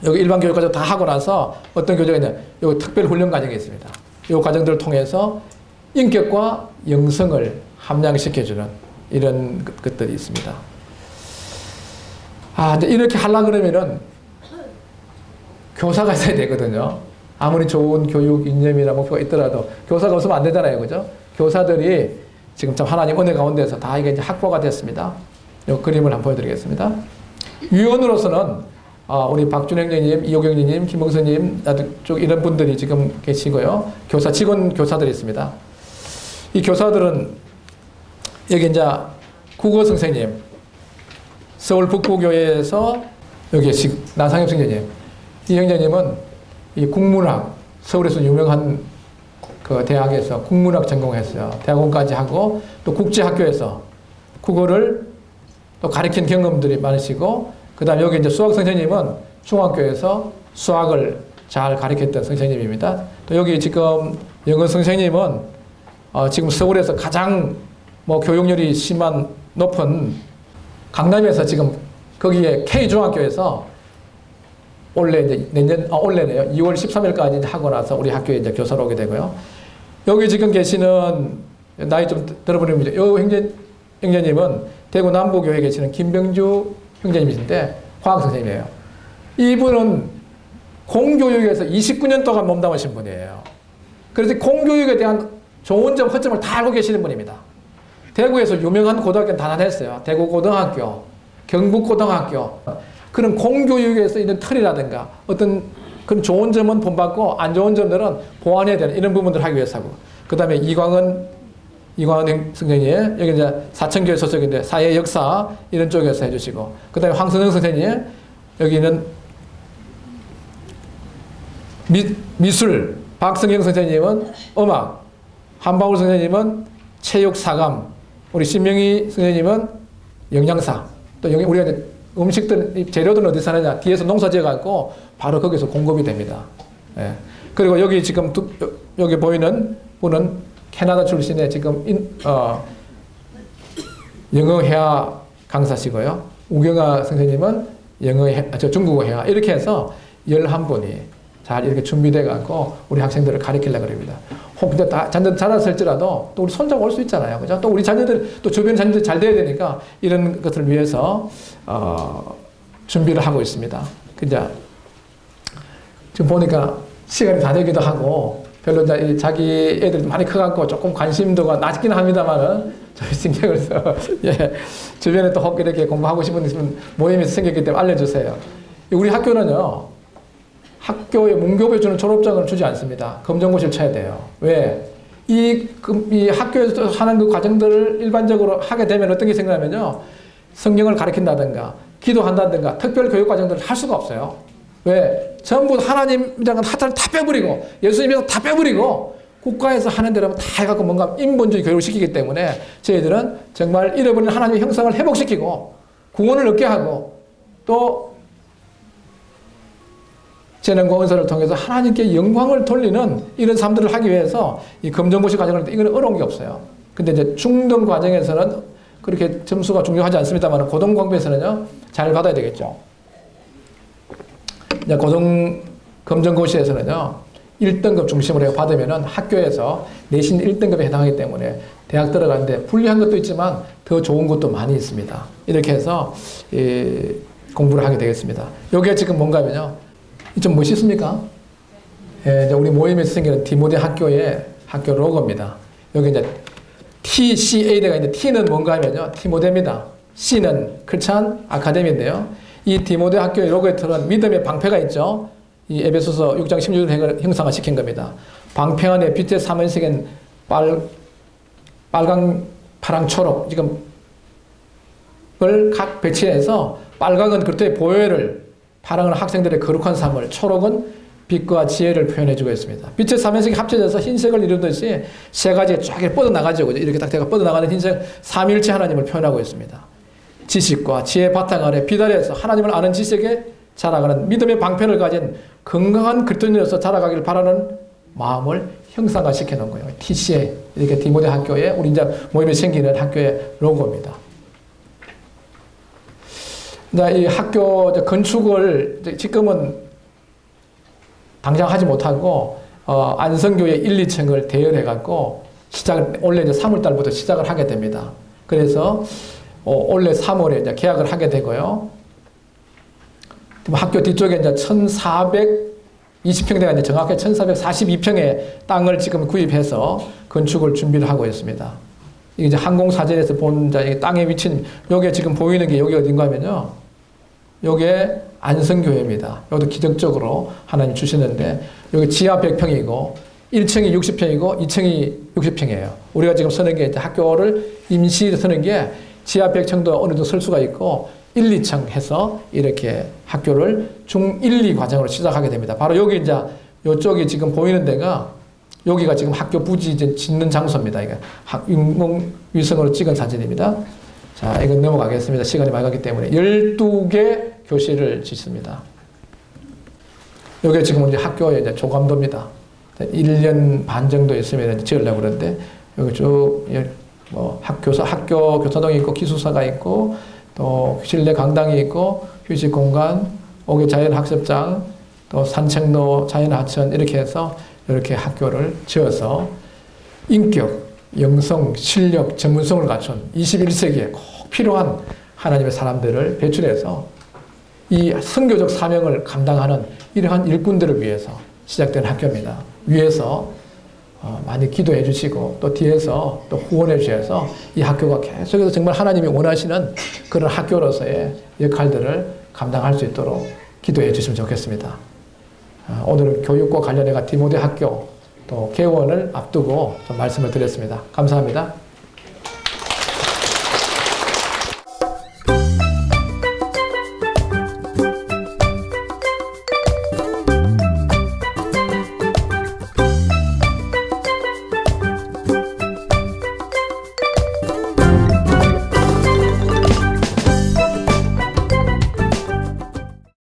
여기 일반 교육 과정 다 하고 나서 어떤 교재가 있냐, 여기 특별 훈련 과정이 있습니다. 이 과정들을 통해서 인격과 영성을 함양시켜주는 이런 것들이 있습니다. 이제 이렇게 하려고 그러면은 교사가 있어야 되거든요. 아무리 좋은 교육 이념이나 목표가 있더라도 교사가 없으면 안 되잖아요. 그죠? 교사들이 지금 참 하나님 은혜 가운데서 다 이게 이제 확보가 됐습니다. 이 그림을 한번 보여드리겠습니다. 위원으로서는 우리 박준영 형님, 이호경 형님, 김봉선님 쪽 이런 분들이 지금 계시고요. 직원 교사들이 있습니다. 이 교사들은 여기 이제 국어 선생님, 서울 북부교회에서 여기 나상엽 선생님, 이 형제님은 이 국문학, 서울에서 유명한 그 대학에서 국문학 전공했어요. 대학원까지 하고 또 국제학교에서 국어를 또 가르친 경험들이 많으시고, 그 다음에 여기 이제 수학 선생님은 중학교에서 수학을 잘 가르쳤던 선생님입니다. 또 여기 지금 영어 선생님은 지금 서울에서 가장 교육열이 높은 강남에서 지금 거기에 K중학교에서 올해 이제 올해네요. 2월 13일까지 하고 나서 우리 학교에 이제 교사로 오게 되고요. 여기 지금 계시는 나이 좀 들어보는 형제님은 대구 남부교회에 계시는 김병주 형제님이신데 화학 선생님이에요. 이분은 공교육에서 29년 동안 몸담으신 분이에요. 그래서 공교육에 대한 좋은 점, 허점을 다 알고 계시는 분입니다. 대구에서 유명한 고등학교는 다 다녔어요. 대구고등학교, 경북고등학교. 그런 공교육에서 있는 틀이라든가 어떤 그런 좋은 점은 본받고 안 좋은 점들은 보완해야 되는 이런 부분들을 하기 위해서 하고. 그 다음에 이광은 선생님, 여기 이제 사천교회 소속인데 사회 역사 이런 쪽에서 해주시고, 그 다음에 황선영 선생님, 여기는 미술, 박성경 선생님은 음악, 한방울 선생님은 체육 사감, 우리 신명희 선생님은 영양사, 또 우리가 이제 음식들, 재료들은 어디서 사느냐, 뒤에서 농사 지어갖고 바로 거기서 공급이 됩니다. 예. 그리고 여기 지금 여기 보이는 분은 캐나다 출신의 지금 영어 회화 강사시고요. 우경아 선생님은 중국어 회화. 이렇게 해서 11분이 잘 이렇게 준비돼갖고 우리 학생들을 가르치려고 합니다. 근데 자녀들 자랐을지라도 또 우리 손자가 올 수 있잖아요. 그죠? 또 우리 자녀들, 또 주변 자녀들 잘 돼야 되니까 이런 것들을 위해서, 준비를 하고 있습니다. 그죠? 지금 보니까 시간이 다 되기도 하고, 별로 이제 자기 애들 많이 커갖고 조금 관심도가 낮긴 합니다만은, 저희 신경을 써. 예. 주변에 또 혹 이렇게 공부하고 싶은 분 있으면 모임이 생겼기 때문에 알려주세요. 우리 학교는요, 학교에 문교부에 주는 졸업장을 주지 않습니다. 검정고시를 쳐야 돼요. 왜? 이 학교에서 하는 그 과정들을 일반적으로 하게 되면 어떤 게 생기냐면요, 성경을 가르친다든가, 기도한다든가, 특별 교육 과정들을 할 수가 없어요. 왜? 전부 하나님이라는 하자를 다 빼버리고, 예수님이라는 다 빼버리고, 국가에서 하는 대로 다 해갖고 뭔가 인본주의 교육을 시키기 때문에 저희들은 정말 잃어버린 하나님의 형상을 회복시키고, 구원을 얻게 하고, 또 재능과 은사를 통해서 하나님께 영광을 돌리는 이런 삶들을 하기 위해서 이 검정고시 과정을, 이거는 어려운 게 없어요. 근데 이제 중등 과정에서는 그렇게 점수가 중요하지 않습니다만 고등공부에서는요, 잘 받아야 되겠죠. 이제 검정고시에서는요, 1등급 중심으로 받으면은 학교에서 내신 1등급에 해당하기 때문에 대학 들어가는데 불리한 것도 있지만 더 좋은 것도 많이 있습니다. 이렇게 해서 공부를 하게 되겠습니다. 이게 지금 뭔가 하면요, 좀 멋있습니까? 예, 이제 우리 모임에서 생기는 디모데 학교의 학교 로고입니다. 여기 이제 TCA가 있는데 T는 뭔가 하면요, 디모데입니다. C는 크리스찬 아카데미인데요. 이 디모데 학교의 로고에 들은 믿음의 방패가 있죠. 이 에베소서 6장 16절을 형상화 시킨 겁니다. 방패 안에 빛의 삼원색인 빨강, 파랑, 초록 지금 을 각 배치해서 빨강은 그리스도의 보혈을, 파랑은 학생들의 거룩한 삶을, 초록은 빛과 지혜를 표현해주고 있습니다. 빛의 삼연색이 합쳐져서 흰색을 이루듯이 세 가지가 쫙 뻗어나가죠. 이렇게 딱 제가 뻗어나가는 흰색 삼위일체 하나님을 표현하고 있습니다. 지식과 지혜 바탕 아래 빛 아래에서 하나님을 아는 지식에 자라가는 믿음의 방편을 가진 건강한 그리스도인으로서 자라가길 바라는 마음을 형상화시켜 놓은 거예요. TCA, 이렇게 디모데 학교에 우리 이제 모임에 생기는 학교의 로고입니다. 이 학교 건축을 지금은 당장 하지 못하고 안성교회 1, 2층을 대여해갖고 올해 이제 3월달부터 시작을 하게 됩니다. 그래서 올해 3월에 이제 계약을 하게 되고요. 학교 뒤쪽에 이제 1,420평대가 이제 정확히 1,442평의 땅을 지금 구입해서 건축을 준비를 하고 있습니다. 이게 이제 항공사진에서 본 이 땅에 위친, 요게 지금 보이는 게 여기 어딘가 하면요. 요게 안성교회입니다. 여기도 기적적으로 하나님 주시는데, 여기 지하 100평이고, 1층이 60평이고, 2층이 60평이에요. 우리가 지금 서는 게 이제 학교를 임시 서는 게 지하 100층도 어느 정도 설 수가 있고, 1, 2층 해서 이렇게 학교를 중 1, 2 과정으로 시작하게 됩니다. 바로 여기 이제 요쪽이 지금 보이는 데가 여기가 지금 학교 부지 이제 짓는 장소입니다. 이게 인공위성으로 찍은 사진입니다. 자, 이건 넘어가겠습니다. 시간이 많이 가기 때문에. 12개 교실을 짓습니다. 이게 지금 이제 학교의 이제 조감도입니다. 1년 반 정도 있으면 이제 지으려고 그러는데, 여기 쭉, 뭐, 학교 교사동이 있고, 기숙사가 있고, 또 실내 강당이 있고, 휴식 공간, 옥외 자연학습장, 또 산책로, 자연하천, 이렇게 해서 이렇게 학교를 지어서 인격, 영성, 실력, 전문성을 갖춘 21세기에 꼭 필요한 하나님의 사람들을 배출해서 이 선교적 사명을 감당하는 이러한 일꾼들을 위해서 시작된 학교입니다. 위에서 많이 기도해 주시고 또 뒤에서 또 후원해 주셔서 이 학교가 계속해서 정말 하나님이 원하시는 그런 학교로서의 역할들을 감당할 수 있도록 기도해 주시면 좋겠습니다. 오늘은 교육과 관련해가 디모데 학교 또 개원을 앞두고 좀 말씀을 드렸습니다. 감사합니다.